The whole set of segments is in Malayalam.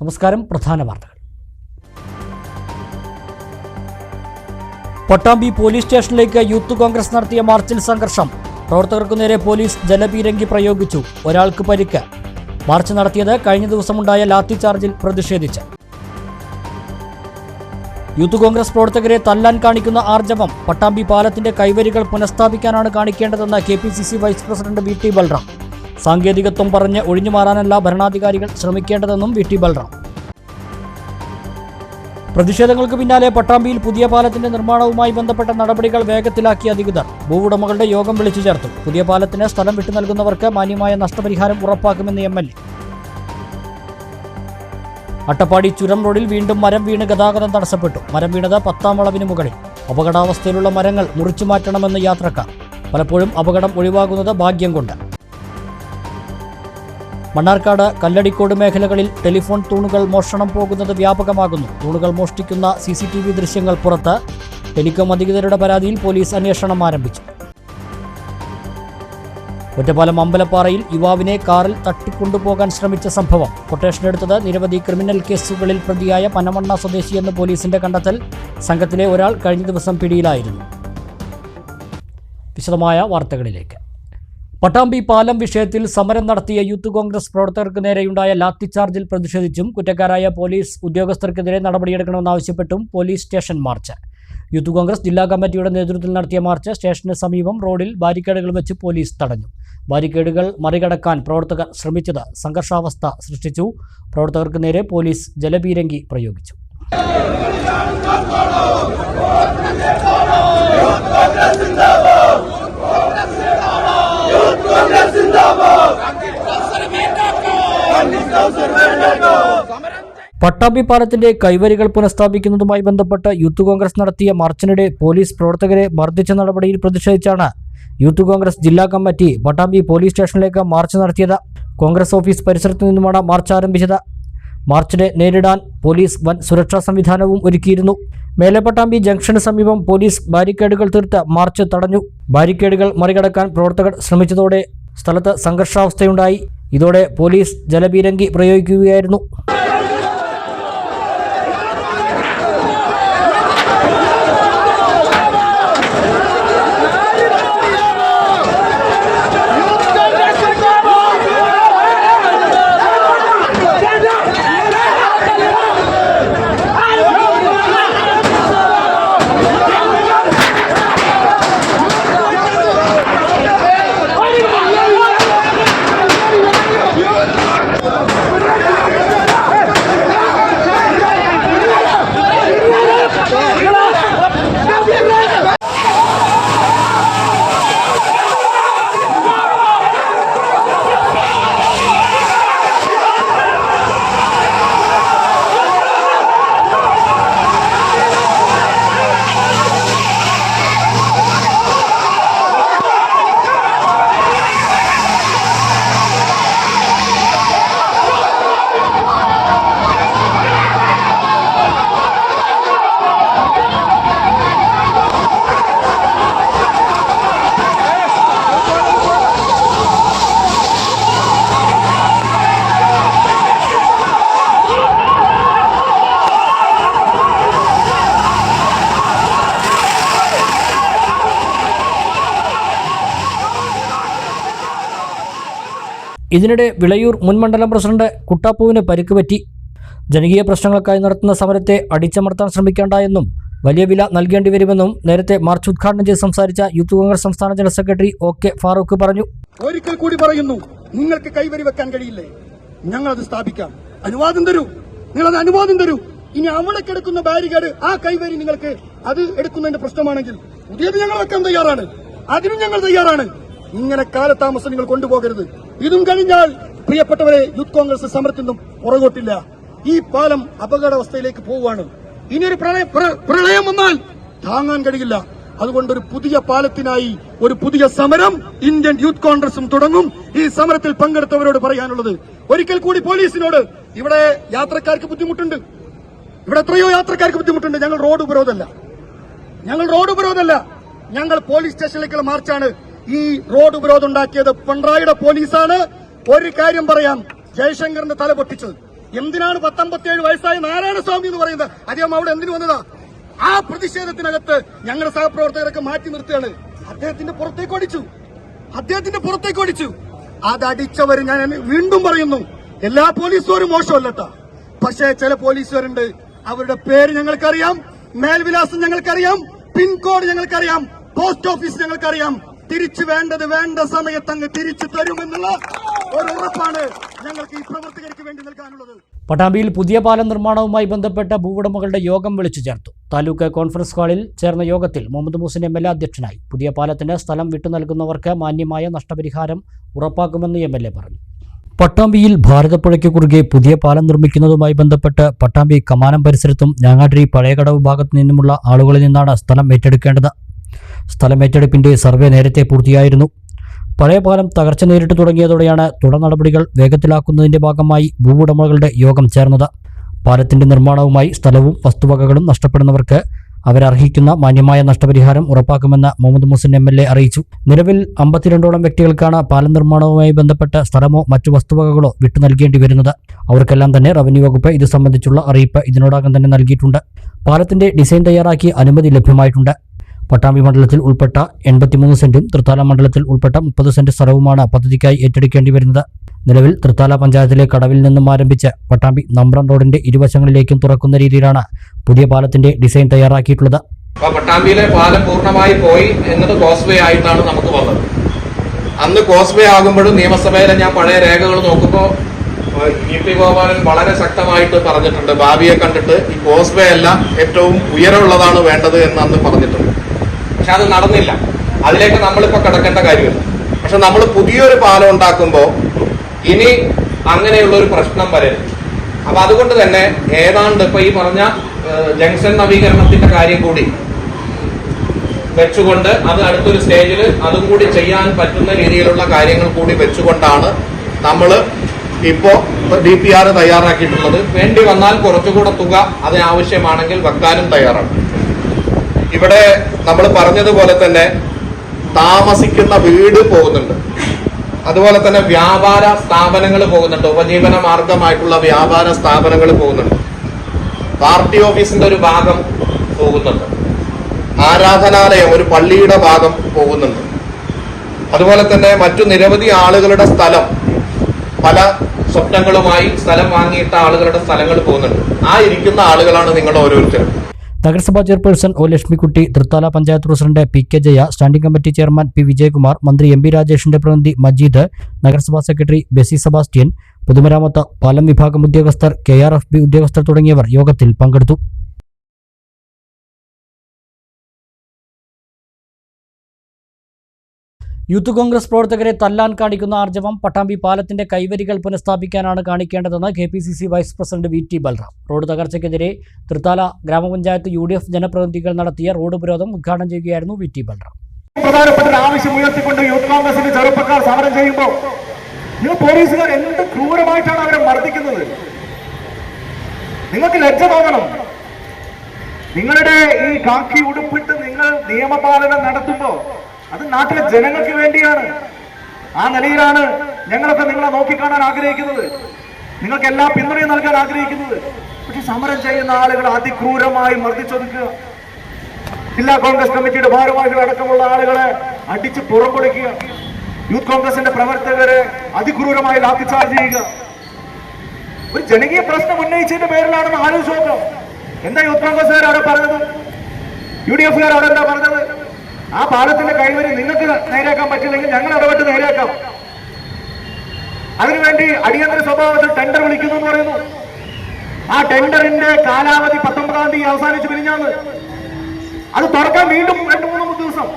നമസ്കാരം. പ്രധാന വാർത്തകൾ. പട്ടാമ്പി പോലീസ് സ്റ്റേഷനിലേക്ക് യൂത്ത് കോൺഗ്രസ് നടത്തിയ മാർച്ചിൽ സംഘർഷം. പ്രവർത്തകർക്കു നേരെ പോലീസ് ജലപീരങ്കി പ്രയോഗിച്ചു. ഒരാൾക്ക് പരിക്ക്. മാർച്ച് നടത്തിയത് കഴിഞ്ഞ ദിവസമുണ്ടായ ലാത്തിചാർജിൽ പ്രതിഷേധിച്ച്. യൂത്ത് കോൺഗ്രസ് പ്രവർത്തകരെ തല്ലാൻ കാണിക്കുന്ന ആർജവം. പട്ടാമ്പി പാലത്തിന്റെ കൈവരികൾ പുനഃസ്ഥാപിക്കാനാണ് കാണിക്കേണ്ടതെന്ന് KPCC vice president VT Balram. സാങ്കേതികത്വം പറഞ്ഞ് ഒഴിഞ്ഞുമാറാനല്ല ഭരണാധികാരികൾ ശ്രമിക്കേണ്ടതെന്നും VT ബൽറാം. പ്രതിഷേധങ്ങൾക്ക് പിന്നാലെ പട്ടാമ്പിയിൽ പുതിയ പാലത്തിന്റെ നിർമ്മാണവുമായി ബന്ധപ്പെട്ട നടപടികൾ വേഗത്തിലാക്കിയ അധികൃതർ. ഭൂവുടമകളുടെ യോഗം വിളിച്ചു ചേർത്തു. പുതിയ പാലത്തിന് സ്ഥലം വിട്ടു നൽകുന്നവർക്ക് മാന്യമായ നഷ്ടപരിഹാരം ഉറപ്പാക്കുമെന്ന് MLA. അട്ടപ്പാടി ചുരം റോഡിൽ വീണ്ടും മരം വീണ് ഗതാഗതം തടസ്സപ്പെട്ടു. മരം വീണത് 10ാം വളവിന് മുകളിൽ. അപകടാവസ്ഥയിലുള്ള മരങ്ങൾ മുറിച്ചു മാറ്റണമെന്ന് യാത്രക്കാർ. പലപ്പോഴും അപകടം ഒഴിവാകുന്നത് ഭാഗ്യം കൊണ്ട്. മണ്ണാർക്കാട് കല്ലടിക്കോട് മേഖലകളിൽ ടെലിഫോൺ തൂണുകൾ മോഷണം പോകുന്നത് വ്യാപകമാകുന്നു. തൂണുകൾ മോഷ്ടിക്കുന്ന CCTV ദൃശ്യങ്ങൾ പുറത്ത്. ടെലികോം അധികൃതരുടെ പരാതിയിൽ പോലീസ് അന്വേഷണം ആരംഭിച്ചു. ഒറ്റപ്പാലം അമ്പലപ്പാറയിൽ യുവാവിനെ കാറിൽ തട്ടിക്കൊണ്ടുപോകാൻ ശ്രമിച്ച സംഭവം. കൊട്ടേഷനെടുത്തത് നിരവധി ക്രിമിനൽ കേസുകളിൽ പ്രതിയായ പനമണ്ണ സ്വദേശിയെന്ന് പോലീസിന്റെ കണ്ടെത്തൽ. സംഘത്തിലെ ഒരാൾ കഴിഞ്ഞ ദിവസം പിടിയിലായിരുന്നു. വിശദമായ വാർത്തകളിലേക്ക്. പട്ടാമ്പി പാലം വിഷയത്തിൽ സമരം നടത്തിയ യൂത്ത് കോൺഗ്രസ് പ്രവർത്തകർക്ക് നേരെയുണ്ടായ ലാത്തിചാർജിൽ പ്രതിഷേധിച്ചും കുറ്റക്കാരായ പോലീസ് ഉദ്യോഗസ്ഥർക്കെതിരെ നടപടിയെടുക്കണമെന്നാവശ്യപ്പെട്ടും police station march. Youth Congress ജില്ലാ കമ്മിറ്റിയുടെ നേതൃത്വത്തിൽ നടത്തിയ മാർച്ച് സ്റ്റേഷന് സമീപം റോഡിൽ ബാരിക്കേഡുകൾ വെച്ച് പോലീസ് തടഞ്ഞു. ബാരിക്കേഡുകൾ മറികടക്കാൻ പ്രവർത്തകർ ശ്രമിച്ചത് സംഘർഷാവസ്ഥ സൃഷ്ടിച്ചു. പ്രവർത്തകർക്ക് നേരെ പോലീസ് ജലപീരങ്കി പ്രയോഗിച്ചു. പട്ടാമ്പി പാലത്തിന്റെ കൈവരികൾ പുനഃസ്ഥാപിക്കുന്നതുമായി ബന്ധപ്പെട്ട് യൂത്ത് കോൺഗ്രസ് നടത്തിയ മാർച്ചിനിടെ പോലീസ് പ്രവർത്തകരെ മർദ്ദിച്ച നടപടിയിൽ പ്രതിഷേധിച്ചാണ് യൂത്ത് കോൺഗ്രസ് ജില്ലാ കമ്മിറ്റി പട്ടാമ്പി പോലീസ് സ്റ്റേഷനിലേക്ക് മാർച്ച് നടത്തിയത്. കോൺഗ്രസ് ഓഫീസ് പരിസരത്തു നിന്നുമാണ് മാർച്ച് ആരംഭിച്ചത്. മാർച്ചിനെ നേരിടാൻ പോലീസ് വൻ സുരക്ഷാ സംവിധാനവും ഒരുക്കിയിരുന്നു. മേലെപ്പട്ടാമ്പി ജംഗ്ഷന് സമീപം പോലീസ് ബാരിക്കേഡുകൾ തീർത്ത് മാർച്ച് തടഞ്ഞു. ബാരിക്കേഡുകൾ മറികടക്കാൻ പ്രവർത്തകർ ശ്രമിച്ചതോടെ സ്ഥലത്ത് സംഘർഷാവസ്ഥയുണ്ടായി. ഇതോടെ പോലീസ് ജലപീരങ്കി പ്രയോഗിക്കുകയായിരുന്നു. ഇതിനിടെ വിളയൂർ മുൻ മണ്ഡലം പ്രസിഡന്റ് കുട്ടാപ്പുവിന് പരിക്ക് പറ്റി. ജനകീയ പ്രശ്നങ്ങൾക്കായി നടത്തുന്ന സമരത്തെ അടിച്ചമർത്താൻ ശ്രമിക്കേണ്ട എന്നും വലിയ വില നൽകേണ്ടി വരുമെന്നും നേരത്തെ മാർച്ച് ഉദ്ഘാടനം ചെയ്ത് സംസാരിച്ച യൂത്ത് കോൺഗ്രസ് സംസ്ഥാന ജനറൽ സെക്രട്ടറി OK ഫാറൂഖ് പറഞ്ഞു. ഒരിക്കൽ കൂടി പറയുന്നു, നിങ്ങൾക്ക് കൈവരി വെക്കാൻ കഴിയില്ലേ? ഞങ്ങളത് സ്ഥാപിക്കാം. അനുവാദം തരൂ, നിങ്ങളത് അനുവാദം തരൂ. ഇനി അവിടെ കിടക്കുന്ന ബാരിക്കേഡ്, ആ കൈവരി നിങ്ങൾക്ക് അത് എടുക്കുന്നതിന്റെ പ്രശ്നമാണെങ്കിൽ പുതിയത് ഞങ്ങൾ വെക്കാൻ തയ്യാറാണ്. അതിനും ഞങ്ങൾ തയ്യാറാണ്. ഇങ്ങനെ കാലതാമസം നിങ്ങൾ കൊണ്ടുപോകരുത്. ഇതും കഴിഞ്ഞാൽ പ്രിയപ്പെട്ടവരെ, യൂത്ത് കോൺഗ്രസ് സമരത്തിൽ നിന്നും പുറകോട്ടില്ല. ഈ പാലം അപകടാവസ്ഥയിലേക്ക് പോവുകയാണ്. ഇനിയൊരു പ്രളയം വന്നാൽ താങ്ങാൻ കഴിയില്ല. അതുകൊണ്ട് ഒരു പുതിയ പാലത്തിനായി ഒരു പുതിയ സമരം ഇന്ത്യൻ യൂത്ത് കോൺഗ്രസും തുടങ്ങും. ഈ സമരത്തിൽ പങ്കെടുത്തവരോട് പറയാനുള്ളത്, ഒരിക്കൽ കൂടി പോലീസിനോട്, ഇവിടെ യാത്രക്കാർക്ക് ബുദ്ധിമുട്ടുണ്ട്, ഇവിടെ എത്രയോ യാത്രക്കാർക്ക് ബുദ്ധിമുട്ടുണ്ട്. ഞങ്ങൾ റോഡ് ഉപരോധമല്ല, ഞങ്ങൾ പോലീസ് സ്റ്റേഷനിലേക്കുള്ള മാർച്ചാണ്. ഈ റോഡ് ഉപരോധം ഉണ്ടാക്കിയത് പിണറായിയുടെ പോലീസാണ്. ഒരു കാര്യം പറയാം, ജയശങ്കറിന്റെ തല പൊട്ടിച്ചത് എന്തിനാണ് 57 വയസ്സായ നാരായണസ്വാമി എന്ന് പറയുന്നത്? അദ്ദേഹം അവിടെ എന്തിനു വന്നതാ? ആ പ്രതിഷേധത്തിനകത്ത് ഞങ്ങളുടെ സഹപ്രവർത്തകരൊക്കെ മാറ്റി നിർത്തുകയാണ്. അദ്ദേഹത്തിന്റെ പുറത്തേക്ക് ഓടിച്ചു. അതടിച്ചവർ, ഞാൻ വീണ്ടും പറയുന്നു, എല്ലാ പോലീസുകാരും മോശമല്ലട്ടാ. പക്ഷേ ചില പോലീസുകാരുണ്ട്, അവരുടെ പേര് ഞങ്ങൾക്കറിയാം, മേൽവിലാസം ഞങ്ങൾക്കറിയാം, പിൻകോഡ് ഞങ്ങൾക്കറിയാം, പോസ്റ്റ് ഓഫീസ് ഞങ്ങൾക്കറിയാം. തിരിച്ചു വേണ്ടത് വേണ്ട സമയത്ത് അങ്ങ് തിരിച്ചു തരുമെന്നുള്ള ഒരു ഉറപ്പാണ് ഞങ്ങൾക്ക് ഈ പ്രവർത്തകർക്ക് വേണ്ടി നൽകാനുള്ളത്. പട്ടാമ്പിയിൽ പുതിയ പാലം നിർമ്മാണവുമായി ബന്ധപ്പെട്ട ഭൂവുടമകളുടെ യോഗം വിളിച്ചു ചേർത്തു. താലൂക്ക് കോൺഫറൻസ് ഹാളിൽ ചേർന്ന യോഗത്തിൽ മുഹമ്മദ് മുഹസിൻ MLA അധ്യക്ഷനായി. പുതിയ പാലത്തിന് സ്ഥലം വിട്ടു നൽകുന്നവർക്ക് മാന്യമായ നഷ്ടപരിഹാരം ഉറപ്പാക്കുമെന്ന് MLA പറഞ്ഞു. പട്ടാമ്പിയിൽ ഭാരതപ്പുഴയ്ക്ക് കുറുകെ പുതിയ പാലം നിർമ്മിക്കുന്നതുമായി ബന്ധപ്പെട്ട് പട്ടാമ്പി കമാനം പരിസരത്തും ഞാങ്ങാട്ടിരി പഴയകടവ് ഭാഗത്തു നിന്നുമുള്ള ആളുകളിൽ നിന്നാണ് സ്ഥലം ഏറ്റെടുക്കേണ്ടത്. സ്ഥലം ഏറ്റെടുപ്പിന്റെ സർവേ നേരത്തെ പൂർത്തിയായിരുന്നു. പഴയ പാലം തകർച്ച നേരിട്ട് തുടങ്ങിയതോടെയാണ് തുടർ നടപടികൾ വേഗത്തിലാക്കുന്നതിന്റെ ഭാഗമായി ഭൂവുടമകളുടെ യോഗം ചേർന്നത്. പാലത്തിന്റെ നിർമ്മാണവുമായി സ്ഥലവും വസ്തുവകകളും നഷ്ടപ്പെടുന്നവർക്ക് അവരർഹിക്കുന്ന മാന്യമായ നഷ്ടപരിഹാരം ഉറപ്പാക്കുമെന്ന് മുഹമ്മദ് മുഹസിൻ MLA അറിയിച്ചു. നിലവിൽ 52ഓളം വ്യക്തികൾക്കാണ് പാലം നിർമ്മാണവുമായി ബന്ധപ്പെട്ട് സ്ഥലമോ മറ്റു വസ്തുവകകളോ വിട്ടു നൽകേണ്ടി വരുന്നത്. അവർക്കെല്ലാം തന്നെ റവന്യൂ വകുപ്പ് ഇത് സംബന്ധിച്ചുള്ള അറിയിപ്പ് ഇതിനോടകം തന്നെ നൽകിയിട്ടുണ്ട്. പാലത്തിന്റെ ഡിസൈൻ തയ്യാറാക്കി അനുമതി ലഭ്യമായിട്ടുണ്ട്. പട്ടാമ്പി മണ്ഡലത്തിൽ ഉൾപ്പെട്ട 83 സെന്റും തൃത്താല മണ്ഡലത്തിൽ ഉൾപ്പെട്ട 30 സെന്റ് സ്ഥലവുമാണ് പദ്ധതിക്കായി ഏറ്റെടുക്കേണ്ടി വരുന്നത്. നിലവിൽ തൃത്താല പഞ്ചായത്തിലെ കടവിൽ നിന്നും ആരംഭിച്ച് പട്ടാമ്പി നമ്പ്രം റോഡിന്റെ ഇരുവശങ്ങളിലേക്കും തുറക്കുന്ന രീതിയിലാണ് പുതിയ പാലത്തിന്റെ ഡിസൈൻ തയ്യാറാക്കിയിട്ടുള്ളത്. പട്ടാമ്പിയിലെ പാലം പൂർണ്ണമായി പോയി എന്നത് കോസ്വേ ആയിട്ടാണ് നമുക്ക് വന്നത്. അന്ന് കോസ്വേ ആകുമ്പോഴും നിയമസഭയിലെ ഞാൻ പഴയ രേഖകൾ നോക്കുമ്പോൾ VP ഗോപാലൻ വളരെ ശക്തമായിട്ട് പറഞ്ഞിട്ടുണ്ട്, ഭാവിയെ കണ്ടിട്ട് ഈ കോസ്വേ അല്ല ഏറ്റവും ഉയരമുള്ളതാണ് വേണ്ടത് എന്ന് അന്ന് പറഞ്ഞിട്ടുണ്ട്. പക്ഷെ അത് നടന്നില്ല. അതിലേക്ക് നമ്മളിപ്പോൾ കിടക്കേണ്ട കാര്യമില്ല. പക്ഷെ നമ്മൾ പുതിയൊരു പാലം ഉണ്ടാക്കുമ്പോൾ ഇനി അങ്ങനെയുള്ള ഒരു പ്രശ്നം വരരുത്. അപ്പൊ അതുകൊണ്ട് തന്നെ ഏതാണ്ട് ഇപ്പൊ ഈ പറഞ്ഞ ജംഗ്ഷൻ നവീകരണത്തിന്റെ കാര്യം കൂടി വെച്ചുകൊണ്ട് അത് അടുത്തൊരു സ്റ്റേജിൽ അതും കൂടി ചെയ്യാൻ പറ്റുന്ന രീതിയിലുള്ള കാര്യങ്ങൾ കൂടി വെച്ചുകൊണ്ടാണ് നമ്മൾ ഇപ്പോ DPR തയ്യാറാക്കിയിട്ടുള്ളത്. വേണ്ടി വന്നാൽ കുറച്ചുകൂടെ തുക അതിനാവശ്യമാണെങ്കിൽ വെക്കാനും തയ്യാറാണ്. ഇവിടെ നമ്മൾ പറഞ്ഞതുപോലെ തന്നെ താമസിക്കുന്ന വീട് പോകുന്നുണ്ട്, അതുപോലെ തന്നെ വ്യാപാര സ്ഥാപനങ്ങൾ പോകുന്നുണ്ട്, ഉപജീവന മാർഗമായിട്ടുള്ള വ്യാപാര സ്ഥാപനങ്ങൾ പോകുന്നുണ്ട്, പാർട്ടി ഓഫീസിന്റെ ഒരു ഭാഗം പോകുന്നുണ്ട്, ആരാധനാലയം ഒരു പള്ളിയുടെ ഭാഗം പോകുന്നുണ്ട്, അതുപോലെ തന്നെ മറ്റു നിരവധി ആളുകളുടെ സ്ഥലം, പല സ്വപ്നങ്ങളുമായി സ്ഥലം വാങ്ങിയിട്ട ആളുകളുടെ സ്ഥലങ്ങൾ പോകുന്നുണ്ട്. ആ ഇരിക്കുന്ന ആളുകളാണ് നിങ്ങൾ ഓരോരുത്തരും. നഗരസഭാ chairperson O Lakshmikutty, Thrithala panchayat president PK Jaya, standing committee chairman P Vijayakumar, മന്ത്രി MP രാജേഷിന്റെ പ്രതിനിധി മജീദ്, നഗരസഭാ സെക്രട്ടറി ബെസി സെബാസ്റ്റ്യൻ, പൊതുമരാമത്ത് പാലം വിഭാഗം ഉദ്യോഗസ്ഥർ, KRFB ഉദ്യോഗസ്ഥർ തുടങ്ങിയവർ യോഗത്തിൽ പങ്കെടുത്തു. യൂത്ത് കോൺഗ്രസ് പ്രവർത്തകരെ തല്ലാൻ കാണിക്കുന്ന ആർജവം പട്ടാമ്പി പാലത്തിന്റെ കൈവരികൾ പുനഃസ്ഥാപിക്കാനാണ് കാണിക്കേണ്ടതെന്ന് KPCC vice president VT Balram. Road തകർച്ചയ്ക്കെതിരെ തൃത്താല ഗ്രാമപഞ്ചായത്ത് UDF ജനപ്രതിനിധികൾ നടത്തിയ റോഡ് ഉപരോധം ഉദ്ഘാടനം ചെയ്യുകയായിരുന്നു VT ബൽറാം. പ്രധാനപ്പെട്ട ആവശ്യം ഉയർത്തിക്കൊണ്ട് യൂത്ത് കോൺഗ്രസിന്റെ ചെറുപ്പക്കാർ സമരം ചെയ്യുമ്പോൾ പോലീസുകാർ എന്ത് ക്രൂരമായിട്ടാണ് അവരെ മർദ്ദിക്കുന്നത്. നിങ്ങൾക്ക് ലജ്ജ തോന്നണം. നിങ്ങളുടെ ഈ കാക്കി ഉടുപ്പിട്ട് നിങ്ങൾ നിയമപാലനം നടത്തുമ്പോൾ അത് നാട്ടിലെ ജനങ്ങൾക്ക് വേണ്ടിയാണ്. ആ നിലയിലാണ് ഞങ്ങളൊക്കെ നിങ്ങളെ നോക്കിക്കാണാൻ ആഗ്രഹിക്കുന്നത്, നിങ്ങൾക്ക് എല്ലാ പിന്തുണയും നൽകാൻ ആഗ്രഹിക്കുന്നത്. പക്ഷെ സമരം ചെയ്യുന്ന ആളുകൾ അതിക്രൂരമായി മർദ്ദിച്ചൊതുക്കുക, ജില്ലാ കോൺഗ്രസ് കമ്മിറ്റിയുടെ ഭാരവാഹികൾ അടക്കമുള്ള ആളുകളെ അടിച്ച് പുറം കൊടുക്കുക, യൂത്ത് കോൺഗ്രസിന്റെ പ്രവർത്തകരെ അതിക്രൂരമായി ലാത്തിച്ചാർജ് ചെയ്യുക. ഒരു ജനകീയ പ്രശ്നം ഉന്നയിച്ചതിന്റെ പേരിലാണെന്ന് ആലോചിച്ച് നോക്കാം. എന്താ യൂത്ത് കോൺഗ്രസ്സുകാർ അവിടെ പറഞ്ഞത്? UDFകാർ അവിടെ എന്താ പറഞ്ഞത്? ആ പാലത്തിന്റെ കൈവരി നിങ്ങൾക്ക് നേരെയാക്കാൻ പറ്റില്ലെങ്കിൽ ഞങ്ങൾ ഇടപെട്ട് നേരെയാക്കാം. അതിനുവേണ്ടി അടിയന്തര സ്വഭാവത്തിൽ ടെൻഡർ വിളിക്കുന്നു എന്ന് പറയുന്നു. ആ ടെൻഡറിന്റെ കാലാവധി 19-ാം തീയതി അവസാനിച്ച് പിരിഞ്ഞാന്ന്. അത് തുറക്കാൻ വീണ്ടും 2-3 ദിവസം.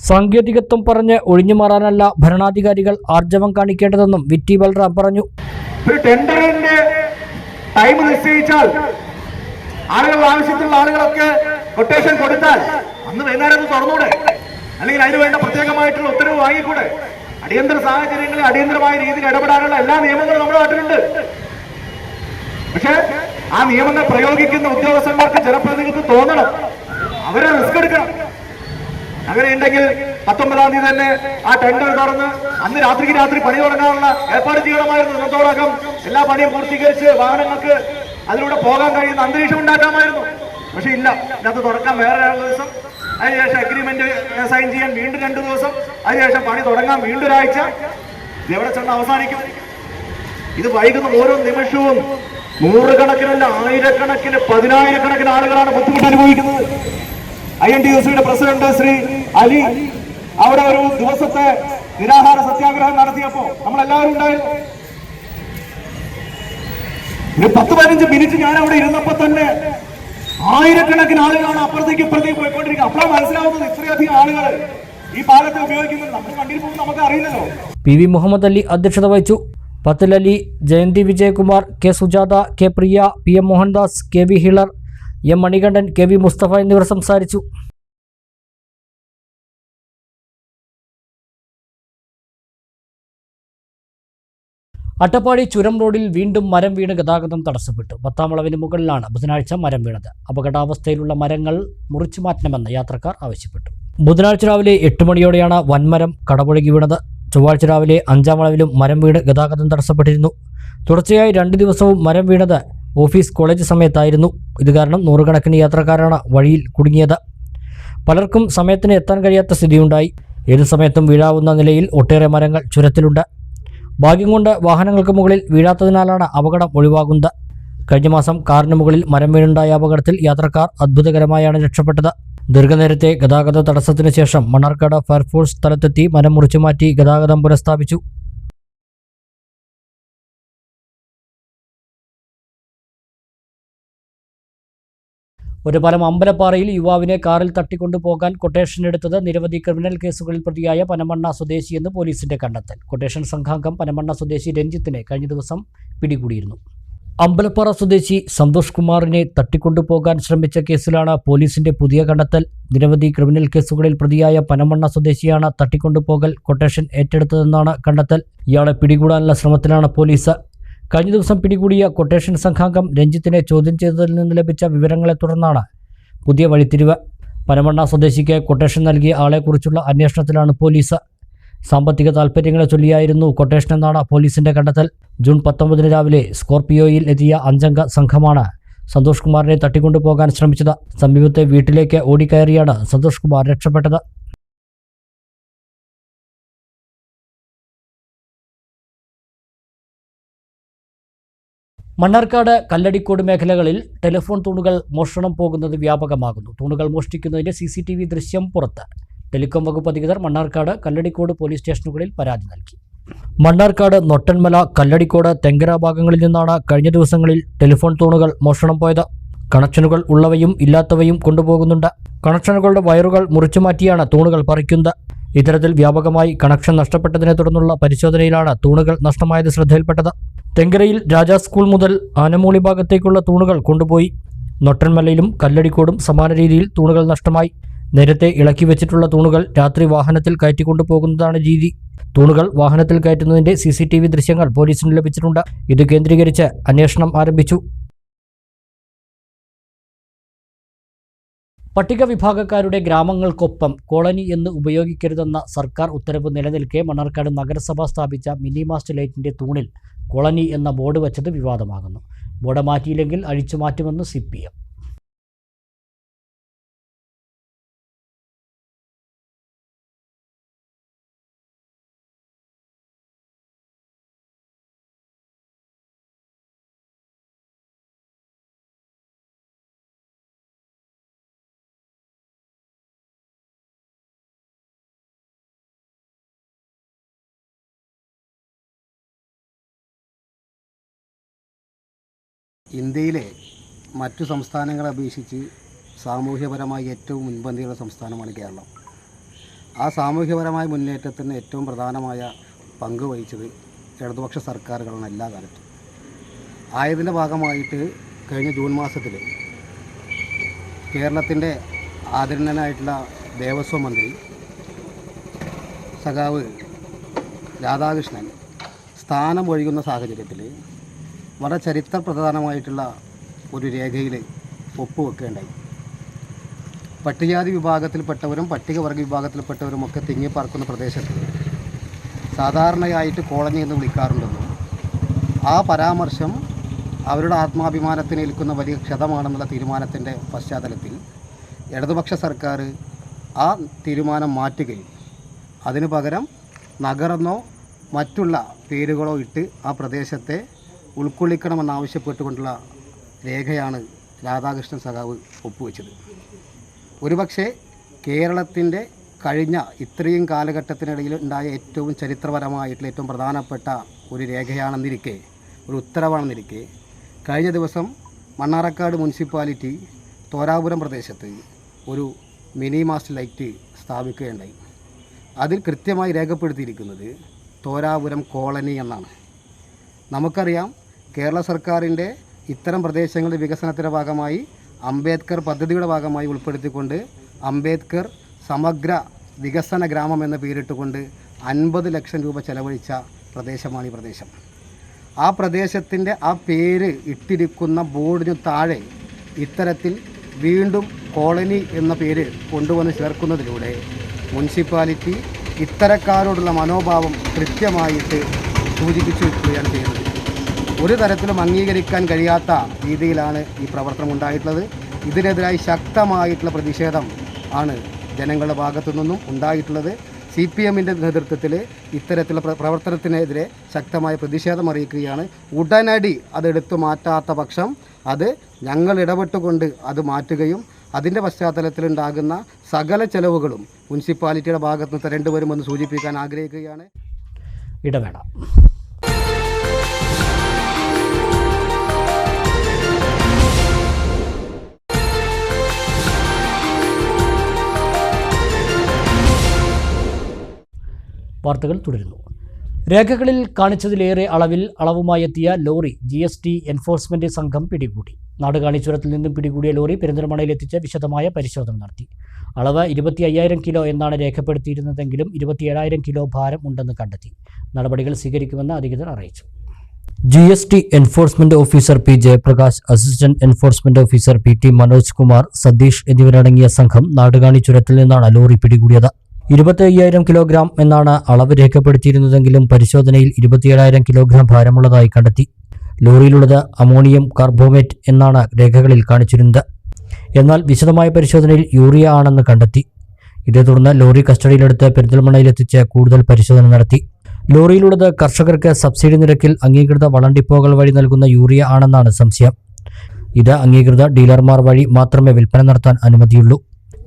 സാങ്കേതികത്വം പറഞ്ഞ് ഒഴിഞ്ഞുമാറാനല്ല ഭരണാധികാരികൾ ആർജവം കാണിക്കേണ്ടതെന്നും VT ബൽറാം പറഞ്ഞു. ഒരു ടെൻഡറിന്റെ ടൈം നിശ്ചയിച്ചാൽ ആളുകൾ ആവശ്യത്തിലുള്ള ആളുകളൊക്കെ കൊട്ടേഷൻ കൊടുത്താൽ അന്ന് വൈകുന്നേരം തുറന്നൂടെ? അല്ലെങ്കിൽ അതിന് വേണ്ട പ്രത്യേകമായിട്ടുള്ള ഉത്തരവ് വാങ്ങിക്കൂടെ? അടിയന്തര സാഹചര്യങ്ങളിൽ അടിയന്തരമായ രീതിയിൽ ഇടപെടാനുള്ള എല്ലാ നിയമങ്ങളും നമ്മുടെ നാട്ടിലുണ്ട്. പക്ഷെ ആ നിയമങ്ങൾ പ്രയോഗിക്കുന്ന ഉദ്യോഗസ്ഥന്മാർക്ക് ജനപ്രതിനിധികൾക്ക് തോന്നണം, അവരെ റിസ്ക് എടുക്കണം. അങ്ങനെ ഉണ്ടെങ്കിൽ 19-ാം തീയതി തന്നെ ആ ടെൻഡർ തുറന്ന് അന്ന് രാത്രിക്ക് രാത്രി പണി തുടങ്ങാനുള്ള ഏർപ്പാട് ചെയ്യണമായിരുന്നു. ഇന്നത്തോടകം എല്ലാ പണിയും പൂർത്തീകരിച്ച് വാഹനങ്ങൾക്ക് അതിലൂടെ പോകാൻ കഴിയുന്ന അന്തരീക്ഷം ഉണ്ടാക്കാമായിരുന്നു. പക്ഷെ ഇല്ല, ഇതിനകത്ത് തുറക്കാൻ വേറെ 2 ദിവസം, അതിനുശേഷം അഗ്രിമെന്റ് സൈൻ ചെയ്യാൻ വീണ്ടും 2 ദിവസം, അതിനുശേഷം പണി തുടങ്ങാൻ വീണ്ടും ഒരാഴ്ച. ഇത് എവിടെ ചെന്ന് അവസാനിക്കും? ഇത് വൈകുന്ന ഓരോ നിമിഷവും നൂറുകണക്കിനല്ല, ആയിരക്കണക്കിന് 10,000-കണക്കിന് ആളുകളാണ് ബുദ്ധിമുട്ട് അനുഭവിക്കുന്നത്. INTUC-യുടെ പ്രസിഡന്റ് ശ്രീ അലി അവിടെ ഒരു ദിവസത്തെ നിരാഹാര സത്യാഗ്രഹം നടത്തിയപ്പോ നമ്മളെല്ലാവരും ഉണ്ടായിരുന്നു. ഒരു 10-15 മിനിറ്റ് ഞാൻ അവിടെ ഇരുന്നപ്പോ തന്നെ ആയിരക്കണക്കിന് ആളുകളാണ് അപ്പുറത്തേക്ക് ഇപ്പുറത്തേക്ക് പോയിക്കൊണ്ടിരിക്കുക. അപ്പോഴാണ് മനസ്സിലാവുന്നത് ഇത്രയധികം ആളുകൾ ഈ പാലത്തെ ഉപയോഗിക്കുന്നത്. നമ്മൾ വണ്ടിയിൽ പോകുമ്പോൾ നമുക്ക് അറിയില്ലല്ലോ. PV മുഹമ്മദ് അലി അധ്യക്ഷത വഹിച്ചു. പത്തൽ അലി, ജയന്തി വിജയകുമാർ, K സുജാത, K പ്രിയ, PM Mohandas, KV ഹിളർ, M Manikandan, KV Mustafa എന്നിവർ സംസാരിച്ചു. അട്ടപ്പാടി ചുരം റോഡിൽ വീണ്ടും മരം വീണ് ഗതാഗതം തടസ്സപ്പെട്ടു. 10-ാം വളവിന് മുകളിലാണ് ബുധനാഴ്ച മരം വീണത്. അപകടാവസ്ഥയിലുള്ള മരങ്ങൾ മുറിച്ചു മാറ്റണമെന്ന് യാത്രക്കാർ ആവശ്യപ്പെട്ടു. ബുധനാഴ്ച രാവിലെ 8 മണിയോടെയാണ് വൻമരം കടപുഴകി വീണത്. ചൊവ്വാഴ്ച രാവിലെ 5-ാം വളവിലും മരം വീണ് ഗതാഗതം തടസ്സപ്പെട്ടിരുന്നു. തുടർച്ചയായി 2 ദിവസവും മരം വീണത് ഓഫീസ് കോളേജ് സമയത്തായിരുന്നു. ഇത് കാരണം നൂറുകണക്കിന് യാത്രക്കാരാണ് വഴിയിൽ കുടുങ്ങിയത്. പലർക്കും സമയത്തിന് എത്താൻ കഴിയാത്ത സ്ഥിതിയുണ്ടായി. ഏതു സമയത്തും വീഴാവുന്ന നിലയിൽ ഒട്ടേറെ മരങ്ങൾ ചുരത്തിലുണ്ട്. ഭാഗ്യം കൊണ്ട് വാഹനങ്ങൾക്ക് മുകളിൽ വീഴാത്തതിനാലാണ് അപകടം ഒഴിവാകുന്നത്. കഴിഞ്ഞ മാസം കാറിന് മുകളിൽ മരം വീണുണ്ടായ അപകടത്തിൽ യാത്രക്കാർ അത്ഭുതകരമായാണ് രക്ഷപ്പെട്ടത്. ദീർഘനേരത്തെ ഗതാഗത തടസ്സത്തിന് ശേഷം മണ്ണാർക്കാട് ഫയർഫോഴ്സ് സ്ഥലത്തെത്തി മരം മുറിച്ചുമാറ്റി ഗതാഗതം പുനഃസ്ഥാപിച്ചു. ഒരുപാലം അമ്പലപ്പാറയിൽ യുവാവിനെ കാറിൽ തട്ടിക്കൊണ്ടുപോകാൻ കൊട്ടേഷൻ എടുത്തത് നിരവധി ക്രിമിനൽ കേസുകളിൽ പ്രതിയായ പനമണ്ണ സ്വദേശിയെന്ന് പോലീസിന്റെ കണ്ടെത്തൽ. കൊട്ടേഷൻ സംഘാംഗം പനമണ്ണ സ്വദേശി രഞ്ജിത്തിനെ കഴിഞ്ഞ ദിവസം പിടികൂടിയിരുന്നു. അമ്പലപ്പാറ സ്വദേശി സന്തോഷ് കുമാറിനെ തട്ടിക്കൊണ്ടുപോകാൻ ശ്രമിച്ച കേസിലാണ് പോലീസിന്റെ പുതിയ കണ്ടെത്തൽ. നിരവധി ക്രിമിനൽ കേസുകളിൽ പ്രതിയായ പനമണ്ണ സ്വദേശിയാണ് തട്ടിക്കൊണ്ടുപോകൽ കൊട്ടേഷൻ ഏറ്റെടുത്തതെന്നാണ് കണ്ടെത്തൽ. ഇയാളെ പിടികൂടാനുള്ള ശ്രമത്തിലാണ് പോലീസ്. കഴിഞ്ഞ ദിവസം പിടികൂടിയ കൊട്ടേഷൻ സംഘാംഗം രഞ്ജിത്തിനെ ചോദ്യം ചെയ്തതിൽ നിന്ന് ലഭിച്ച വിവരങ്ങളെ തുടർന്നാണ് പുതിയ വഴിത്തിരിവ്. പനമണ്ണ സ്വദേശിക്ക് കൊട്ടേഷൻ നൽകിയ ആളെക്കുറിച്ചുള്ള അന്വേഷണത്തിലാണ് പോലീസ്. സാമ്പത്തിക താൽപ്പര്യങ്ങളെ ചൊല്ലിയായിരുന്നു കൊട്ടേഷൻ എന്നാണ് പോലീസിന്റെ കണ്ടെത്തൽ. ജൂൺ 19 രാവിലെ സ്കോർപിയോയിൽ എത്തിയ 5-അംഗ സംഘമാണ് സന്തോഷ് കുമാറിനെ തട്ടിക്കൊണ്ടുപോകാൻ ശ്രമിച്ചത്. സമീപത്തെ വീട്ടിലേക്ക് ഓടിക്കയറിയാണ് സന്തോഷ് കുമാർ രക്ഷപ്പെട്ടത്. മണ്ണാർക്കാട് കല്ലടിക്കോട് മേഖലകളിൽ ടെലിഫോൺ തൂണുകൾ മോഷണം പോകുന്നത് വ്യാപകമാകുന്നു. തൂണുകൾ മോഷ്ടിക്കുന്നതിന്റെ CCTV ദൃശ്യം പുറത്ത്. ടെലികോം വകുപ്പ് അധികൃതർ മണ്ണാർക്കാട് കല്ലടിക്കോട് പോലീസ് സ്റ്റേഷനുകളിൽ പരാതി നൽകി. മണ്ണാർക്കാട് നൊട്ടൻമല, കല്ലടിക്കോട്, തെങ്കര ഭാഗങ്ങളിൽ നിന്നാണ് കഴിഞ്ഞ ദിവസങ്ങളിൽ ടെലിഫോൺ തൂണുകൾ മോഷണം പോയത്. കണക്ഷനുകൾ ഉള്ളവയും ഇല്ലാത്തവയും കൊണ്ടുപോകുന്നുണ്ട്. കണക്ഷനുകളുടെ വയറുകൾ മുറിച്ചുമാറ്റിയാണ് തൂണുകൾ പറിക്കുന്നത്. ഇത്തരത്തിൽ വ്യാപകമായി കണക്ഷൻ നഷ്ടപ്പെട്ടതിനെ തുടർന്നുള്ള പരിശോധനയിലാണ് തൂണുകൾ നഷ്ടമായത് ശ്രദ്ധയിൽപ്പെട്ടത്. തെങ്കരയിൽ രാജാ സ്കൂൾ മുതൽ ആനമൂളി ഭാഗത്തേക്കുള്ള തൂണുകൾ കൊണ്ടുപോയി. നൊട്ടൻമലയിലും കല്ലടിക്കോടും സമാന രീതിയിൽ തൂണുകൾ നഷ്ടമായി. നേരത്തെ ഇളക്കി വെച്ചിട്ടുള്ള തൂണുകൾ രാത്രി വാഹനത്തിൽ കയറ്റിക്കൊണ്ടുപോകുന്നതാണ് രീതി. തൂണുകൾ വാഹനത്തിൽ കയറ്റുന്നതിന്റെ CCTV ദൃശ്യങ്ങൾ പോലീസിന് ലഭിച്ചിട്ടുണ്ട്. ഇത് കേന്ദ്രീകരിച്ച് അന്വേഷണം ആരംഭിച്ചു. പട്ടികവിഭാഗക്കാരുടെ ഗ്രാമങ്ങൾക്കൊപ്പം കോളനി എന്ന് ഉപയോഗിക്കരുതെന്ന സർക്കാർ ഉത്തരവ് നിലനിൽക്കെ മണ്ണാർക്കാട് നഗരസഭ സ്ഥാപിച്ച മിനി മാസ്റ്റ് ലൈറ്റിന്റെ തൂണിൽ കോളനി എന്ന ബോർഡ് വച്ചത് വിവാദമാകുന്നു. ബോർഡ് മാറ്റിയില്ലെങ്കിൽ അഴിച്ചു മാറ്റുമെന്ന് CPM. ഇന്ത്യയിലെ മറ്റു സംസ്ഥാനങ്ങളെ അപേക്ഷിച്ച് സാമൂഹ്യപരമായി ഏറ്റവും മുൻപന്തിയുള്ള സംസ്ഥാനമാണ് കേരളം. ആ സാമൂഹ്യപരമായ മുന്നേറ്റത്തിന് ഏറ്റവും പ്രധാനമായ പങ്ക് വഹിച്ചത് ഇടതുപക്ഷ സർക്കാരുകളാണ് എല്ലാ കാലത്തും. ആയതിൻ്റെ ഭാഗമായിട്ട് കഴിഞ്ഞ ജൂൺ മാസത്തിൽ കേരളത്തിൻ്റെ ആദരണീയനായിട്ടുള്ള ദേവസ്വം മന്ത്രി സഖാവ് രാധാകൃഷ്ണൻ സ്ഥാനം ഒഴിയുന്ന സാഹചര്യത്തിൽ വളരെ ചരിത്രപ്രധാനമായിട്ടുള്ള ഒരു രേഖയിൽ ഒപ്പുവെക്കേണ്ടായി. പട്ടികജാതി വിഭാഗത്തിൽപ്പെട്ടവരും പട്ടികവർഗ വിഭാഗത്തിൽപ്പെട്ടവരുമൊക്കെ തിങ്ങിപ്പാർക്കുന്ന പ്രദേശത്ത് സാധാരണയായിട്ട് കോളനി എന്ന് വിളിക്കാറുണ്ടെന്നും ആ പരാമർശം അവരുടെ ആത്മാഭിമാനത്തിന് ഏൽക്കുന്ന വലിയ ക്ഷതമാണെന്നുള്ള തീരുമാനത്തിൻ്റെ പശ്ചാത്തലത്തിൽ ഇടതുപക്ഷ സർക്കാർ ആ തീരുമാനം മാറ്റുകയും അതിനു പകരം നഗറെന്നോ മറ്റുള്ള പേരുകളോ ഇട്ട് ആ പ്രദേശത്തെ ഉൾക്കൊള്ളിക്കണമെന്നാവശ്യപ്പെട്ടുകൊണ്ടുള്ള രേഖയാണ് രാധാകൃഷ്ണൻ സഖാവ് ഒപ്പുവെച്ചത്. ഒരുപക്ഷെ കേരളത്തിൻ്റെ കഴിഞ്ഞ ഇത്രയും കാലഘട്ടത്തിനിടയിൽ ഉണ്ടായ ഏറ്റവും ചരിത്രപരമായിട്ടുള്ള ഏറ്റവും പ്രധാനപ്പെട്ട ഒരു രേഖയാണെന്നിരിക്കെ, ഒരു ഉത്തരവാണെന്നിരിക്കെ, കഴിഞ്ഞ ദിവസം മണ്ണാർക്കാട് മുനിസിപ്പാലിറ്റി തോരാപുരം പ്രദേശത്ത് ഒരു മിനി മാസ്റ്റ് ലൈറ്റ് സ്ഥാപിക്കുകയുണ്ടായി. അതിൽ കൃത്യമായി രേഖപ്പെടുത്തിയിരിക്കുന്നത് തോരാപുരം കോളനി എന്നാണ്. നമുക്കറിയാം, കേരള സർക്കാരിൻ്റെ ഇത്തരം പ്രദേശങ്ങളുടെ വികസനത്തിൻ്റെ ഭാഗമായി അംബേദ്കർ പദ്ധതിയുടെ ഭാഗമായി ഉൾപ്പെടുത്തിക്കൊണ്ട് അംബേദ്കർ സമഗ്ര വികസന ഗ്രാമം എന്ന പേരിട്ടുകൊണ്ട് 50 ലക്ഷം രൂപ ചെലവഴിച്ച പ്രദേശമാണ് ഈ പ്രദേശം. ആ പ്രദേശത്തിൻ്റെ ആ പേര് ഇട്ടിരിക്കുന്ന ബോർഡിനു താഴെ ഇത്തരത്തിൽ വീണ്ടും കോളനി എന്ന പേര് കൊണ്ടുവന്ന് ചേർക്കുന്നതിലൂടെ മുനിസിപ്പാലിറ്റി ഇത്തരക്കാരോടുള്ള മനോഭാവം കൃത്യമായിട്ട് സൂചിപ്പിച്ചു വയ്ക്കുകയാണ് ചെയ്യുന്നത്. ഒരു തരത്തിലും അംഗീകരിക്കാൻ കഴിയാത്ത രീതിയിലാണ് ഈ പ്രവർത്തനം ഉണ്ടായിട്ടുള്ളത്. ഇതിനെതിരായി ശക്തമായിട്ടുള്ള പ്രതിഷേധം ആണ് ജനങ്ങളുടെ ഭാഗത്തു നിന്നും ഉണ്ടായിട്ടുള്ളത്. CPMൻ്റെ നേതൃത്വത്തിൽ ഇത്തരത്തിലുള്ള പ്രവർത്തനത്തിനെതിരെ ശക്തമായ പ്രതിഷേധം അറിയിക്കുകയാണ്. ഉടനടി അതെടുത്തു മാറ്റാത്ത പക്ഷം അത് ഞങ്ങൾ ഇടപെട്ടുകൊണ്ട് അത് മാറ്റുകയും അതിൻ്റെ പശ്ചാത്തലത്തിലുണ്ടാകുന്ന സകല ചെലവുകളും മുനിസിപ്പാലിറ്റിയുടെ ഭാഗത്ത് നിന്ന് തരേണ്ടി വരുമെന്ന് സൂചിപ്പിക്കാൻ ആഗ്രഹിക്കുകയാണ്. ഇടവേള. വാർത്തകൾ തുടരുന്നു. രേഖകളിൽ കാണിച്ചതിലേറെ അളവുമായി എത്തിയ ലോറി GST എൻഫോഴ്സ്മെന്റ് സംഘം പിടികൂടി. നാടുകാണിച്ചുരത്തിൽ നിന്നും പിടികൂടിയ ലോറി പെരിന്തൽമണ്ണയിൽ എത്തിച്ച് വിശദമായ പരിശോധന നടത്തി. അളവ് 25,000 കിലോ എന്നാണ് രേഖപ്പെടുത്തിയിരുന്നതെങ്കിലും 27,000 കിലോ ഭാരം ഉണ്ടെന്ന് കണ്ടെത്തി. നടപടികൾ സ്വീകരിക്കുമെന്ന് അധികൃതർ അറിയിച്ചു. GST enforcement officer P. Jayaprakash, assistant enforcement officer PT Manoj Kumar, Satheesh എന്നിവരടങ്ങിയ സംഘം നാടുകാണിച്ചുരത്തിൽ നിന്നാണ് ലോറി പിടികൂടിയത്. 25,000 കിലോഗ്രാം എന്നാണ് അളവ് രേഖപ്പെടുത്തിയിരുന്നതെങ്കിലും പരിശോധനയിൽ 27,000 കിലോഗ്രാം ഭാരമുള്ളതായി കണ്ടെത്തി. ലോറിയിലുള്ളത് അമോണിയം കാർബോമേറ്റ് എന്നാണ് രേഖകളിൽ കാണിച്ചിരുന്നത്. എന്നാൽ വിശദമായ പരിശോധനയിൽ യൂറിയ ആണെന്ന് കണ്ടെത്തി. ഇതേ തുടർന്ന് ലോറി കസ്റ്റഡിയിലെടുത്ത് പെരിന്തൽമണ്ണയിലെത്തിച്ച് കൂടുതൽ പരിശോധന നടത്തി. ലോറിയിലുള്ളത് കർഷകർക്ക് സബ്സിഡി നിരക്കിൽ അംഗീകൃത വളണ്ടിപ്പോകൾ വഴി നൽകുന്ന യൂറിയ ആണെന്നാണ് സംശയം. ഇത് അംഗീകൃത ഡീലർമാർ വഴി മാത്രമേ വിൽപ്പന നടത്താൻ അനുമതിയുള്ളൂ.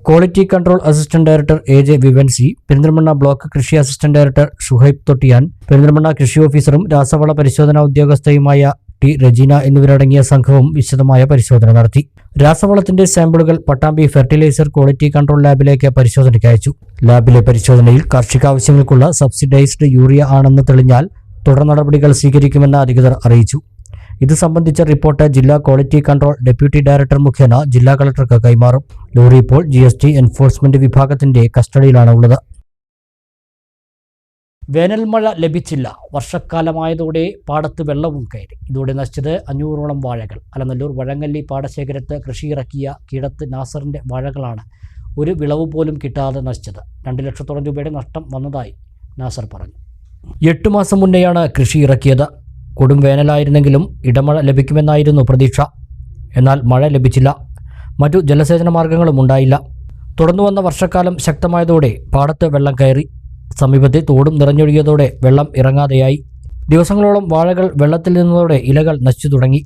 Quality control assistant director AJ Vivancy, Perinthalmanna block കൃഷി അസിസ്റ്റന്റ് ഡയറക്ടർ ഷുഹൈബ് തൊട്ടിയാൻ, പെരിന്തൽമണ്ണ കൃഷി ഓഫീസറും രാസവള പരിശോധനാ ഉദ്യോഗസ്ഥയുമായ T. റജീന എന്നിവരടങ്ങിയ സംഘവും വിശദമായ പരിശോധന നടത്തി. രാസവളത്തിന്റെ സാമ്പിളുകൾ പട്ടാമ്പി ഫെർട്ടിലൈസർ ക്വാളിറ്റി കൺട്രോൾ ലാബിലേക്ക് പരിശോധനയ്ക്ക് അയച്ചു. ലാബിലെ പരിശോധനയിൽ കാർഷികാവശ്യങ്ങൾക്കുള്ള സബ്സിഡൈസ്ഡ് യൂറിയ ആണെന്ന് തെളിഞ്ഞാൽ തുടർ നടപടികൾ സ്വീകരിക്കുമെന്ന് അധികൃതർ അറിയിച്ചു. ഇത് സംബന്ധിച്ച റിപ്പോർട്ട് ജില്ലാ ക്വാളിറ്റി കൺട്രോൾ ഡെപ്യൂട്ടി ഡയറക്ടർ മുഖേന ജില്ലാ കളക്ടർക്ക് കൈമാറും. ലോറി ഇപ്പോൾ GST എൻഫോഴ്സ്മെന്റ് വിഭാഗത്തിന്റെ കസ്റ്റഡിയിലാണ് ഉള്ളത്. വേനൽ മഴ ലഭിച്ചില്ല. വർഷക്കാലമായതോടെ പാടത്ത് വെള്ളവും കയറി. ഇതോടെ നശിച്ചത് 500ഓളം വാഴകൾ. അലനല്ലൂർ വഴങ്ങല്ലി പാടശേഖരത്ത് കൃഷിയിറക്കിയ കീടത്ത് നാസറിന്റെ വാഴകളാണ് ഒരു വിളവ് പോലും കിട്ടാതെ നശിച്ചത്. 2 ലക്ഷത്തോളം രൂപയുടെ നഷ്ടം വന്നതായി നാസർ പറഞ്ഞു. 8 മാസം മുന്നെയാണ് കൃഷി ഇറക്കിയത്. കൊടും വേനലായിരുന്നെങ്കിലും ഇടമഴ ലഭിക്കുമെന്നായിരുന്നു പ്രതീക്ഷ. എന്നാൽ മഴ ലഭിച്ചില്ല. മറ്റു ജലസേചന മാർഗങ്ങളും ഉണ്ടായില്ല. തുടർന്നു വന്ന വർഷക്കാലം ശക്തമായതോടെ പാടത്ത് വെള്ളം കയറി. സമീപത്തെ തോടും നിറഞ്ഞൊഴുകിയതോടെ വെള്ളം ഇറങ്ങാതെയായി. ദിവസങ്ങളോളം വാഴകൾ വെള്ളത്തിൽ നിന്നതോടെ ഇലകൾ നശിച്ചു തുടങ്ങി.